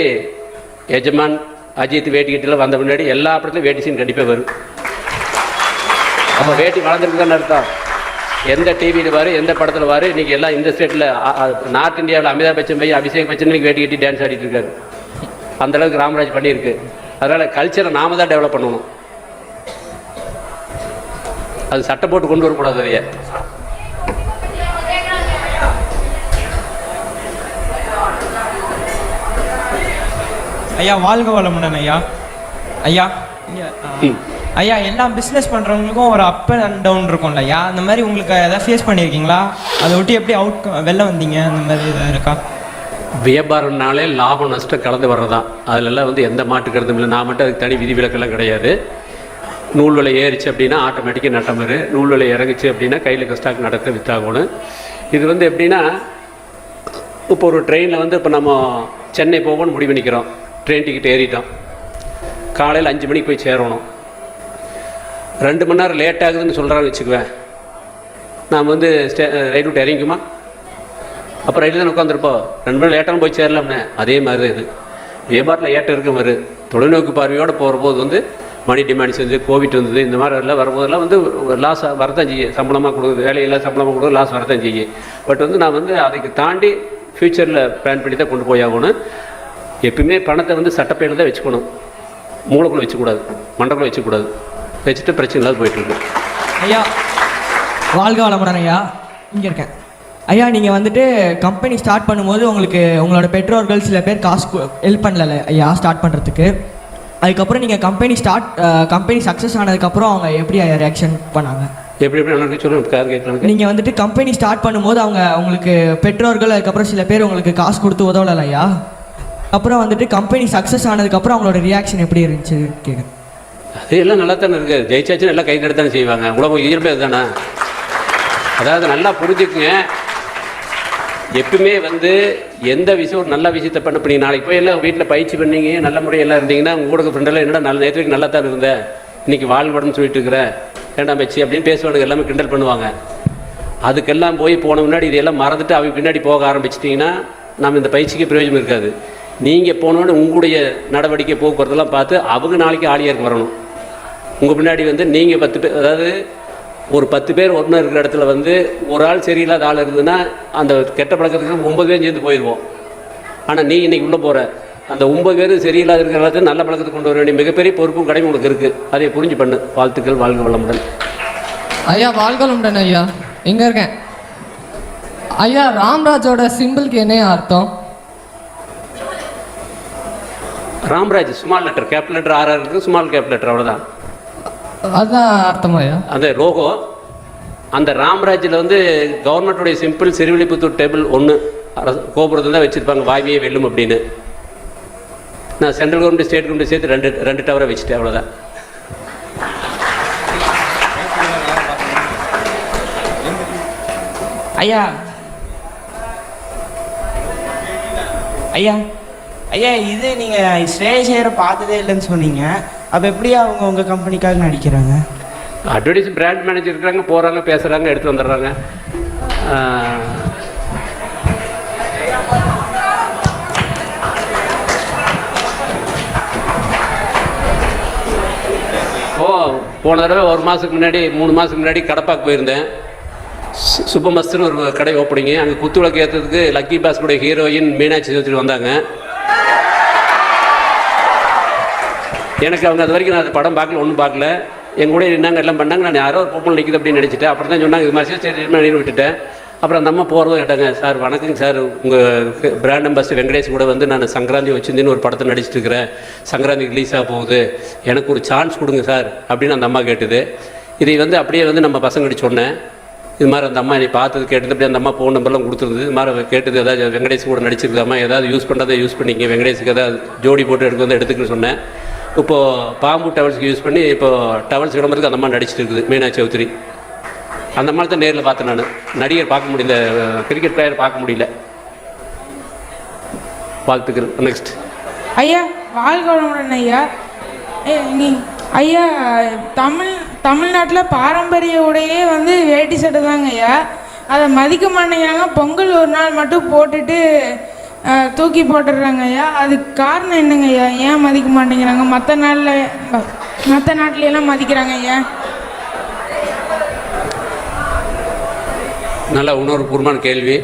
எஜமான் அஜித் வேட்டி கட்டிலாம் வந்த முன்னாடி எல்லா படத்துலையும் வேட்டி சீன் கண்டிப்பாக வரும். அப்போ வேட்டி வளர்ந்துருக்குதான்னு அர்த்தம். எந்த டிவியில் வாரு, எந்த படத்தில் வாரு, இன்றைக்கி எல்லாம் இந்த ஸ்டேட்டில் நார்த் இந்தியாவில் அமிதாப் பச்சன் போய் அபிஷேக் பச்சன் வேட்டி கட்டி டான்ஸ் ஆடிட்டு இருக்காரு. அந்தளவுக்கு ராமராஜ் பண்ணியிருக்கு. அதனால் கல்ச்சரை நாம தான் டெவலப் பண்ணணும். அது சட்டை போட்டு கொண்டு வரக்கூடாது. அதைய ஐயா வாழ்க வளமுடன். ஐயா ஐயா ஐயா எல்லா பிஸ்னஸ் பண்ணுறவங்களுக்கும் ஒரு அப் அண்ட் டவுன் இருக்கும்ல ஐயா, அந்த மாதிரி உங்களுக்கு எதாவது ஃபேஸ் பண்ணியிருக்கீங்களா? அதை விட்டு எப்படி வெளில வந்தீங்க? அந்த மாதிரி எதாவது இருக்கா? வியாபாரம்னாலே லாபம் நஷ்டம் கலந்து வர்றதான், அதிலெல்லாம் வந்து எந்த மாட்டு கருத்தும் இல்லை. நான் மட்டும் அதுக்கு தனி விதிவிலக்கெல்லாம் கிடையாது. நூல் விலை ஏறிச்சு அப்படின்னா ஆட்டோமேட்டிக்காக நட்டம் வரும், நூல் விலை இறங்குச்சு அப்படின்னா கையில் ஸ்டாக் நடக்க வித்தாகணும். இது வந்து எப்படின்னா, இப்போ ஒரு ட்ரெயினில் வந்து இப்போ நம்ம சென்னை போகணும்னு முடிவு பண்ணிக்கிறோம், ட்ரெயின் டிக்கெட் ஏறிட்டோம், காலையில் 5 மணிக்கு போய் சேரணும். 2 மணி நேரம் லேட் ஆகுதுன்னு சொல்கிறாங்க வச்சுக்குவேன், நாம் வந்து ரயில் விட்டு இறங்கிக்குமா? அப்போ ரயில் தான் உட்காந்துருப்போம், 2 மணி நேரம் லேட்டாக போய் சேரலாம்னே. அதே மாதிரி தான் இது வியாபாரத்தில் ஏற்றம் இருக்க மாதிரி. தொலைநோக்கு பார்வையோடு போகிற போது வந்து மணி டிமாண்ட்ஸ் வந்து கோவிட் வந்தது, இந்த மாதிரி எல்லாம் வரும்போதெல்லாம் வந்து லாஸ் வரதான் செய்யும். சம்பளமாக கொடுக்குது, வேலையெல்லாம் சம்பளமாக கொடுக்குறது, லாஸ் வரதான் செய்யும். பட் வந்து நான் வந்து அதுக்கு தாண்டி ஃப்யூச்சரில் பிளான் பண்ணி தான் கொண்டு போய் ஆகணும். எப்பவுமே பணத்தை வந்து சட்டப்பையில் தான் வச்சுக்கணும், மூளைக்குள்ளே வச்சுக்கூடாது, மண்டக்குள்ளே வச்சுக்கூடாது. வச்சுட்டு பிரச்சனை இல்லாத போயிட்டுருக்கு. ஐயா வாழ்க வளமுடன் ஐயா. இங்கே இருக்கேன் ஐயா. நீங்கள் வந்துட்டு கம்பெனி ஸ்டார்ட் பண்ணும்போது உங்களுக்கு உங்களோட பெற்றோர்கள் சில பேர் காசு ஹெல்ப் பண்ணல ஐயா ஸ்டார்ட் பண்ணுறதுக்கு. அதுக்கப்புறம் நீங்கள் கம்பெனி சக்ஸஸ் ஆனதுக்கப்புறம் அவங்க எப்படி ஐயா ரியாக்ஷன் பண்ணாங்க? எப்படி சொல்லுங்க. நீங்கள் வந்துட்டு கம்பெனி ஸ்டார்ட் பண்ணும்போது உங்களுக்கு பெற்றோர்கள் அதுக்கப்புறம் சில பேர் உங்களுக்கு காசு கொடுத்து உதவலை ஐயா. அப்புறம் வந்துட்டு கம்பெனி சக்ஸஸ் ஆனதுக்கப்புறம் அவங்களோட ரியாக்ஷன் எப்படி இருந்துச்சு கேட்குறேன். அது எல்லாம் நல்லா தானே இருக்குது, ஜெயிச்சாச்சுன்னு எல்லாம் கை நடத்தானே செய்வாங்க. உலகம் இயல்பே அதுதானே. அதாவது நல்லா புரிஞ்சுக்குங்க, எப்பவுமே வந்து எந்த விஷயம் ஒரு நல்ல விஷயத்தை பண்ண பண்ணி நாளைக்கு போய் எல்லாம் வீட்டில் பயிற்சி பண்ணீங்க, நல்ல முறையில் எல்லாம் இருந்தீங்கன்னா உங்கள் கூட ஃப்ரெண்டெல்லாம் என்னடா நல்ல நேரத்துக்கு நல்லா தான் இருந்தேன், இன்றைக்கி வாழ்வடன்னு சொல்லிட்டு இருக்கிறேன், வேண்டாம் வச்சு அப்படின்னு பேசுவானுங்க, எல்லாமே கிண்டல் பண்ணுவாங்க. அதுக்கெல்லாம் போன முன்னாடி இதெல்லாம் மறந்துட்டு அவங்க பின்னாடி போக ஆரம்பிச்சிட்டிங்கன்னா நம்ம இந்த பயிற்சிக்கு பிரயோஜனம் இருக்காது. நீங்கள் போனோன்னு உங்களுடைய நடவடிக்கை போக்குவரத்தெல்லாம் பார்த்து அவங்க நாளைக்கு ஆளியாருக்கு வரணும். உங்கள் பின்னாடி வந்து நீங்கள் 10 பேர், அதாவது ஒரு 10 பேர் ஒன்றா இருக்கிற இடத்துல வந்து ஒரு ஆள் சரியில்லாத ஆள் இருந்ததுன்னா அந்த கெட்ட பழக்கத்துக்கு 9 பேர் சேர்ந்து போயிடுவோம். ஆனால் நீ இன்றைக்கி உள்ளே போகிற அந்த 9 பேர் சரியில்லாத இருக்கிற இடத்துல நல்ல பழக்கத்தை கொண்டு வர வேண்டிய மிகப்பெரிய பொறுப்பும் கடமை உனக்கு இருக்குது. அதை புரிஞ்சு பண்ணு. வாழ்த்துக்கள், வாழ்க வளமுடன். ஐயா வாழ்க வளமுடன் ஐயா. எங்கே இருக்கேன் ஐயா? ராம்ராஜோட சிம்பிளுக்கு என்ன அர்த்தம்? Ramraj small letter, capital letter RR இருக்குது, ஸ்மால் கேபிட்டல் லெட்டர், அவ்வளோதான். அதுதான் அர்த்தமா ஐயா? அந்த ரோகோ அந்த ராம்ராஜில் வந்து கவர்மெண்ட்டுடைய சிம்பிள் சிறுவிழிப்புத்தூர் டேபிள் 1 கோபுரத்தில் தான் வச்சுருப்பாங்க, வாய்மையே வெல்லும் அப்படின்னு. நான் சென்ட்ரல் கவர்மெண்ட் ஸ்டேட் கவர்மெண்ட் சேர்த்து ரெண்டு டவரை வச்சுட்டேன், அவ்வளோதான். ஐயா ஐயா ஐயா இது நீங்கள் ஸ்ரேயசேகரை பார்த்ததே இல்லைன்னு சொன்னீங்க, அப்போ எப்படியா அவங்க உங்கள் கம்பெனிக்காக நடிக்கிறாங்க? அட்வர்டைஸ் பிராண்ட் மேனேஜர் இருக்கிறாங்க, போகிறாங்க, பேசுகிறாங்க, எடுத்து வந்துடுறாங்க. போன தடவை 1 மாதத்துக்கு முன்னாடி 3 மாதத்துக்கு முன்னாடி கடப்பாக்கு போயிருந்தேன். சுப்பமஸ்துன்னு ஒரு கடை ஓப்பனிங்க. அங்கே குத்துவிளக்கு ஏற்றதுக்கு லக்கி பாஸ்கருடைய ஹீரோயின் மீனாட்சி சௌத்ரி வந்தாங்க. எனக்கு அவங்க அது வரைக்கும் நான் அந்த படம் பார்க்கல, ஒன்றும் பார்க்கல. என் கூட நின்னாங்க, எல்லாம் பண்ணாங்க. நான் யாரோ ஒரு பொம்பளை நிற்கிது அப்படின்னு நினச்சிட்டேன். அப்புறம் தான் சொன்னாங்க இது மாதிரி, சரி விட்டுட்டேன். அப்புறம் அந்த அம்மா போகிறதும் கேட்டாங்க, சார் வணக்கங்க சார், உங்கள் பிராண்ட் அம்பாசிடர் வெங்கடேஷ் கூட வந்து நான் சங்கராந்தி வச்சுருந்தேன்னு ஒரு படத்தை நடிச்சிட்டு இருக்கிறேன், சங்கராந்தி ரிலீஸாக போகுது, எனக்கு ஒரு சான்ஸ் கொடுங்க சார் அப்படின்னு அந்த அம்மா கேட்டுது. இதை வந்து அப்படியே வந்து நம்ம பசங்கள்கிட்ட சொன்னேன். இது மாதிரி அந்த அம்மா என்னை பார்த்தது கேட்டது, அப்படியே அந்த அம்மா ஃபோன் நம்பர்லாம் கொடுத்துருது. இது மாதிரி கேட்டது, ஏதாவது வெங்கடேஷ் கூட நடிச்சிருக்காமா, ஏதாவது யூஸ் பண்ணுறதை யூஸ் பண்ணிங்க, வெங்கடேஷுக்கு ஏதாவது ஜோடி போட்டு எடுத்து வந்து எடுத்துக்கன்னு சொன்னேன். இப்போது பாம்பு டவல்ஸுக்கு யூஸ் பண்ணி இப்போது டவல்ஸ் விளம்பரத்துக்கு அந்த அம்மா நடிச்சிட்டு இருக்குது, மீனாட்சி சௌத்ரி. அந்த மாதிரி தான் நேரில் பார்த்தேன் நான். நடிகர் பார்க்க முடியல, கிரிக்கெட் பிளேயர் பார்க்க முடியல. வாழ்த்துக்கள். நெக்ஸ்ட் ஐயா வாழ்க வளமுடன் ஐயா. ஐயா தமிழ்நாட்டில் பாரம்பரிய உடையே வந்து வேட்டி சட்டை தாங்க ஐயா. அதை மதிக்க மாட்டேங்கிறாங்க. பொங்கல் ஒரு நாள் மட்டும் போட்டுட்டு தூக்கி போட்டுடுறாங்க ஐயா. அதுக்கு காரணம் என்னங்க ஐயா? ஏன் மதிக்க மாட்டேங்கிறாங்க? மற்ற நாட்டிலெல்லாம் மதிக்கிறாங்க ஐயா. நல்ல உணர்வுபூர்வமான கேள்வி.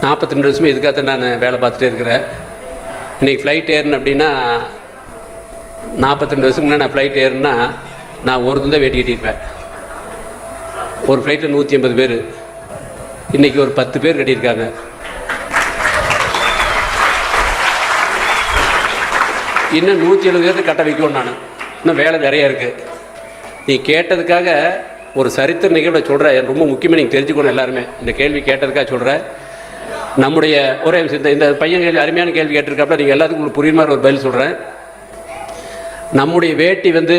42 வருஷமே இதுக்காக நான் வேலை பார்த்துட்டே இருக்கிறேன். இன்றைக்கி ஃப்ளைட் ஏறினேன் அப்படின்னா 42 வருஷம் முன்னாடி நான் ஃப்ளைட் ஏறினா நான் ஒரு தான் வேட்டி கட்டியிருப்பேன். ஒரு ஃப்ளைட்டில் 150 பேர், இன்றைக்கி ஒரு 10 பேர் கட்டியிருக்காங்க. இன்னும் 170 பேருக்கு கட்ட வைக்கணும் நான். இன்னும் வேலை நிறையா இருக்குது. நீ கேட்டதுக்காக ஒரு சரித்திர நிகழ்வை சொல்கிறேன், ரொம்ப முக்கியமாக நீங்கள் தெரிஞ்சுக்கணும் எல்லாருமே. இந்த கேள்வி கேட்டதுக்காக சொல்கிறேன். நம்முடைய ஒரே விஷயம், இந்த பையன் கேள்வி அருமையான கேள்வி கேட்டிருக்காப்புல, நீங்கள் எல்லாத்துக்கும் உங்களுக்கு புரியுற மாதிரி ஒரு பதில் சொல்கிறேன். நம்முடைய வேட்டி வந்து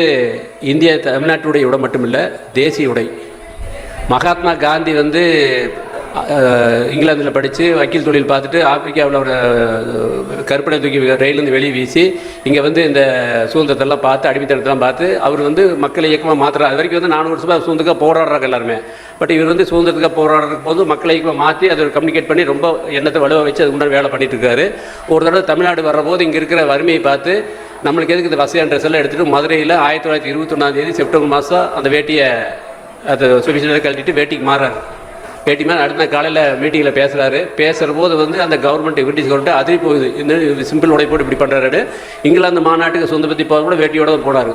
இந்திய தமிழ்நாட்டுடைய உடை மட்டும் இல்லை, தேசிய உடை. மகாத்மா காந்தி வந்து இங்கிலாந்தில் படித்து வக்கீல் தொழில் பார்த்துட்டு ஆப்பிரிக்காவில் ஒரு கருப்பனை தூக்கி ரயிலேருந்து வெளியே வீசி இங்கே வந்து இந்த சுதந்திரத்தெல்லாம் பார்த்து அடிமைத்தனத்தெல்லாம் பார்த்து அவர் வந்து மக்களை இயக்கமாக மாற்றுறாரு. அது வரைக்கும் வந்து 400 வருஷமாக சுதந்திரத்துக்காக போராடுறாங்க எல்லாருமே. பட் இவர் வந்து சுதந்திரத்துக்காக போராடுறதுக்கு போது மக்களை இயக்கமாக மாற்றி அதை கம்யூனிகேட் பண்ணி ரொம்ப எண்ணத்தை வலுவாக வச்சு அதுக்கு முன்னாடி வேலை பண்ணிட்டு இருக்காரு. ஒரு தடவை தமிழ்நாடு வர்றபோது இங்கே இருக்கிற வறுமையை பார்த்து நம்மளுக்கு எதுக்கு இந்த வசதியான ட்ரெஸ் எல்லாம் எடுத்துகிட்டு மதுரையில் 1921 செப்டம்பர் மாதம் அந்த வேட்டியை அதை சுபிஷனாக கழட்டிட்டு வேட்டிக்கு மாறாரு. வேட்டி மேலே அடுத்த காலையில் மீட்டிங்கில் பேசுகிற போது வந்து அந்த கவர்மெண்ட் பிரிட்டிஷ் கவர்மெண்ட் அதிரி போகுது, இந்த சிம்பிள் உடை போட்டு இப்படி பண்ணுறாரு. இங்கிலாந்து மாநாட்டுக்கு சொந்த பற்றி போக கூட வேட்டியோட தான் போனார்.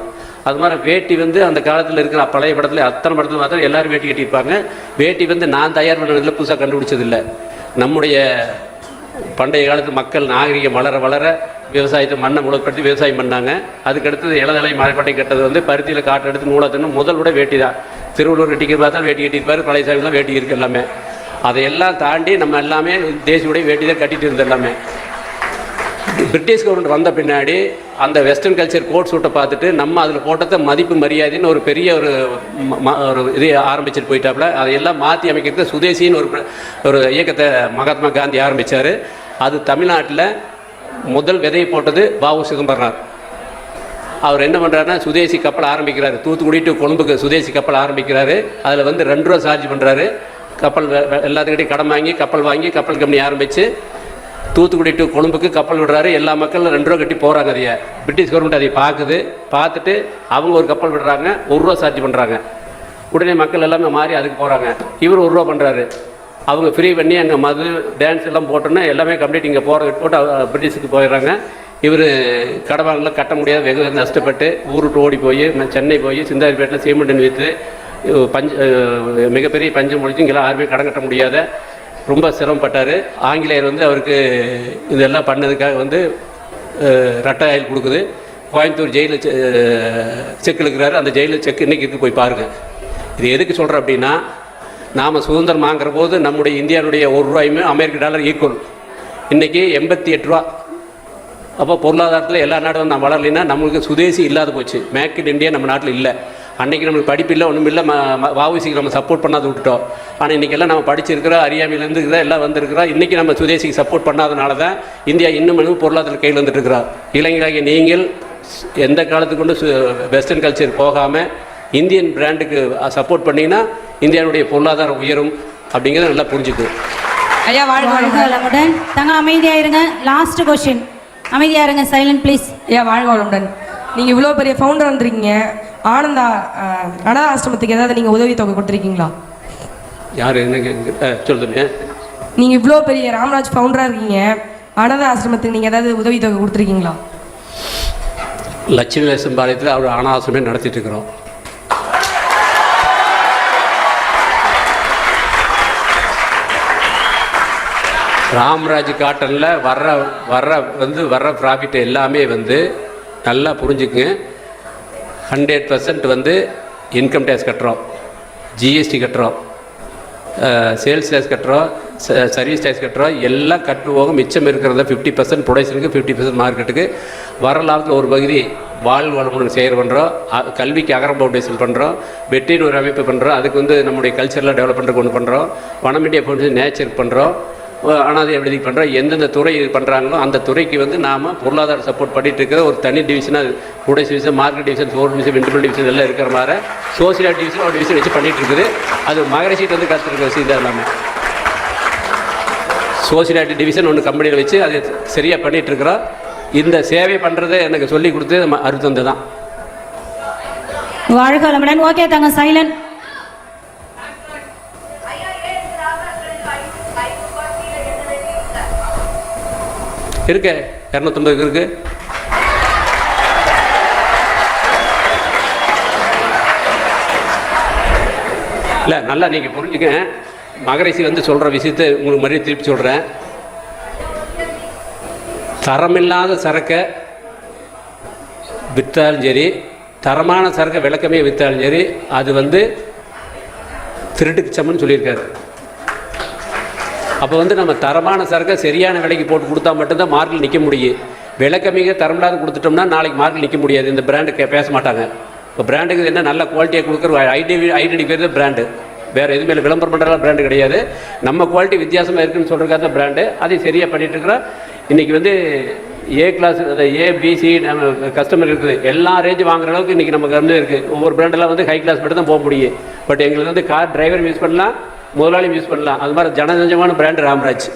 அது மாதிரி வேட்டி வந்து அந்த காலத்தில் இருக்கிற பழைய படத்தில் அத்தனை படத்தில் மாத்திரம் எல்லோரும் வேட்டி கட்டியிருப்பாங்க. வேட்டி வந்து நான் தயார் பண்ணதில்லை, புதுசாக கண்டுபிடிச்சதில்லை. நம்முடைய பண்டைய காலத்து மக்கள் நாகரிகம் வளர வளர விவசாயத்தை மண்ணை முளைப்படுத்தி விவசாயம் பண்ணாங்க. அதுக்கடுத்தது இளநிலை மலைப்பட்டை கட்டது வந்து பருத்தியில் காட்டு எடுத்து நூலாத்துன்னு முதல் கூட வேட்டி தான். திருவள்ளுவர் கட்டிக்கிற பார்த்தா வேட்டி கட்டியிருப்பார், பழைய சாமிலாம் வேட்டி இருக்குது எல்லாமே. அதையெல்லாம் தாண்டி நம்ம எல்லாமே தேசியுடைய வேட்டி தான் கட்டிட்டு இருந்தோம் எல்லாமே. பிரிட்டிஷ் கவர்மெண்ட் வந்த பின்னாடி அந்த வெஸ்டர்ன் கல்ச்சர் கோட் சூட்டை பார்த்துட்டு நம்ம அதில் போட்டதை மதிப்பு மரியாதைன்னு ஒரு பெரிய ஒரு இது ஆரம்பிச்சுட்டு போயிட்டாப்புல. அதையெல்லாம் மாற்றி அமைக்கிறது சுதேசின்னு ஒரு இயக்கத்தை மகாத்மா காந்தி ஆரம்பித்தார். அது தமிழ்நாட்டில் முதல் விதையை போட்டது வ.உ. சிதம்பரனார். அவர் என்ன பண்ணுறாருன்னா சுதேசி கப்பல் ஆரம்பிக்கிறாரு. தூத்துக்குடி டு கொழும்புக்கு சுதேசி கப்பல் ஆரம்பிக்கிறாரு. அதில் வந்து 2 ரூபா சார்ஜ் பண்ணுறாரு. கப்பல் எல்லாத்துக்கிட்டையும் கடன் வாங்கி கப்பல் கம்பெனி ஆரம்பித்து தூத்துக்குடி டு கொழும்புக்கு கப்பல் விடுறாரு. எல்லா மக்களும் 2 ரூபா கட்டி போகிறாங்க. அதைய பிரிட்டிஷ் கவர்மெண்ட் அதை பார்த்துட்டு அவங்க ஒரு கப்பல் விடுறாங்க, 1 ரூபா சார்ஜ் பண்ணுறாங்க. உடனே மக்கள் எல்லாமே மாறி அதுக்கு போகிறாங்க. இவர் 1 ரூபா பண்ணுறாரு. அவங்க ஃப்ரீ பண்ணி அங்கே மது டான்ஸ் எல்லாம் போட்டோன்னா எல்லாமே கம்ப்ளீட் இங்கே போட்டு பிரிட்டிஷுக்கு போயிடுறாங்க. இவர் கடவாங்கலாம் கட்ட முடியாது, வெகு நஷ்டப்பட்டு ஊருட்டு ஓடி போய் சென்னை போய் சிந்தாரிப்பேட்டில் சீமெண்ட் விற்று மிகப்பெரிய பஞ்சம் முடிச்சு இங்கெல்லாம் யாருமே கடன் கட்ட முடியாத ரொம்ப சிரமப்பட்டார். ஆங்கிலேயர் வந்து அவருக்கு இதெல்லாம் பண்ணதுக்காக வந்து ரட்ட ஆயில் கொடுக்குது. கோயம்புத்தூர் ஜெயிலில் செக் இழுக்கிறாரு. அந்த ஜெயிலில் செக் இன்றைக்கி இருக்குது, போய் பாருங்கள். இது எதுக்கு சொல்கிறேன் அப்படின்னா, நாம் சுதந்திரம் வாங்குற போது நம்முடைய இந்தியாவுடைய 1 ரூபாயுமே அமெரிக்க டாலர் ஈக்குவல். இன்றைக்கி 88 ரூபா. அப்போ பொருளாதாரத்தில் எல்லா நாடும் நம்ம வளரலைன்னா நம்மளுக்கு சுதேசி இல்லாத போச்சு. மேக் இன் இந்தியா நம்ம நாட்டில் இல்லை. அன்றைக்கி நம்மளுக்கு படிப்பு இல்லை, ஒன்றும் இல்லை. வ.உ.சிக்கு நம்ம சப்போர்ட் பண்ணாத விட்டுட்டோம். ஆனால் இன்றைக்கெல்லாம் நம்ம படிச்சிருக்கிறோம், அறியாமையிலேருந்து எல்லாம் வந்திருக்கிறோம். இன்றைக்கி நம்ம சுதேசிக்கு சப்போர்ட் பண்ணாதனால தான் இந்தியா இன்னும் பொருளாதார கையில் வந்துட்டு இருக்கிறோம். இளைஞராகிய நீங்கள் எந்த காலத்துக்கு கொண்டு வெஸ்டர்ன் கல்ச்சர் போகாமல் இந்தியன் பிராண்டுக்கு சப்போர்ட் பண்ணிங்கன்னா இந்தியாவுடைய பொருளாதாரம் உயரும் அப்படிங்கிறத நல்லா புரிஞ்சுக்கும். ஐயா வாழ்க வளமுடன். தங்க அமைதியாக இருங்க. Last question. அமைதியாக இருங்க, சைலண்ட் ப்ளீஸ். ஐயா வாழ்க வளமுடன். நீங்கள் இவ்வளோ பெரிய ஃபவுண்டர் வந்துருக்கீங்க, அனாத ஆசிரமத்துக்கு ஏதாவது நீங்கள் உதவித்தொகை கொடுத்துருக்கீங்களா? யார் என்ன சொல்லுங்க. நீங்கள் இவ்வளோ பெரிய ராம்ராஜ் ஃபவுண்டராக இருக்கீங்க, அனாத ஆசிரமத்துக்கு நீங்கள் ஏதாவது உதவித்தொகை கொடுத்துருக்கீங்களா? லட்சுமி வேசம்பாளையத்தில் அவர் அனாசிரமே நடத்திட்டு இருக்கிறோம். ராம்ராஜ் காட்டனில் வர்ற ப்ராஃபிட் எல்லாமே வந்து நல்லா புரிஞ்சுக்குங்க. 100% வந்து இன்கம் டேக்ஸ் கட்டுறோம், ஜிஎஸ்டி கட்டுறோம், சேல்ஸ் டேக்ஸ் கட்டுறோம், சர்வீஸ் டேக்ஸ் கட்டுறோம். எல்லாம் கட்டுவோம். மிச்சம் இருக்கிறத 50% ப்ரொடக்ஷனுக்கு, 50% மார்க்கெட்டுக்கு. வர லாபத்தில் ஒரு பகுதி வாழ் வளமுடன் செயல் பண்ணுறோம். கல்விக்கு அகரம் ஃபவுண்டேஷன் பண்ணுறோம். வெற்றின்னு ஒரு அமைப்பு பண்ணுறோம். அதுக்கு வந்து நம்முடைய கல்ச்சரெலாம் டெவலப் பண்ணுறதுக்கு ஒன்று பண்ணுறோம். வனம் இண்டியா ஃபவுண்டேஷன் நேச்சருக்கு பண்ணுறோம். அனாதை விடுதிக்கு பண்ணுறோம். எந்தெந்த துறை பண்ணுறாங்களோ அந்த துறைக்கு வந்து நாம் பொருளாதார சப்போர்ட் பண்ணிகிட்டு இருக்கிற ஒரு தனி டிவிஷனாக ப்ரொடக்ஷன் டிவிஷன், மார்க்கெட் டிவிஷன், சோர் டிவிஷன், இன்டர்பிள் டிவிஷன் எல்லாம் இருக்கிற மாதிரி சோசியல் டிவிஷன் ஒரு டிவிஷன் வச்சு பண்ணிகிட்டு இருக்குது. அது மகரிஷிட்டு வந்து கற்றுருக்க விஷயம் தான். எல்லாமே சோசியல் டிவிஷன் ஒன்று கம்பெனியில் வச்சு அது சரியாக பண்ணிகிட்டு இருக்கிறோம். இந்த சேவை பண்ணுறதை எனக்கு சொல்லி கொடுத்து அறுத்தந்து தான். வாழ்க வளமுடன். ஓகே தாங்க, சைலண்ட். இருக்கு 250 இருக்கு. இல்லை, நல்லா நீங்கள் புரிஞ்சுக்க. மகரிஷி வந்து சொல்கிற விஷயத்தை உங்களுக்கு மறுபடியும் திருப்பி சொல்கிறேன். தரமில்லாத சரக்கை விற்றாலும் சரி, தரமான சரக்கு விளக்கமே விற்றாலும் சரி அது வந்து திருட்டுக்கு சமன்னு சொல்லியிருக்காரு. அப்போ வந்து நம்ம தரமான சரக்கை சரியான விலைக்கு போட்டு கொடுத்தா மட்டும்தான் மார்க்கில் நிற்க முடியும். விளக்கமிக தரமில்லாத கொடுத்துட்டோம்னா நாளைக்கு மார்க்கில் நிற்க முடியாது. இந்த பிராண்டு பேச மாட்டாங்க. இப்போ பிராண்டுக்கு என்ன நல்ல குவாலிட்டியாக கொடுக்குற ஐடென்டி பேர் தான் பிராண்டு. வேறு எதுவுமே இல்லை, விளம்பரம் பண்ணுறதா பிராண்டு கிடையாது. நம்ம குவாலிட்டி வித்தியாசமாக இருக்குதுன்னு சொல்கிறதுக்காக தான் பிராண்டு. அதை சரியாக பண்ணிகிட்ருக்குறோம். இன்றைக்கி வந்து ஏ கிளாஸ் ஏபிசி நம்ம கஸ்டமர் இருக்குது. எல்லா ரேஞ்சு வாங்குற அளவுக்கு இன்றைக்கி நமக்கு வந்து இருக்குது. ஒவ்வொரு பிராண்டெல்லாம் வந்து ஹை கிளாஸ் மட்டும் தான் போக முடியும். பட் எங்களுக்கு வந்து கார் டிரைவர் யூஸ் பண்ணலாம், முதலாளியும் யூஸ் பண்ணலாம். அது மாதிரி ஜனசஞ்சமான பிராண்டு ராம்ராஜ்.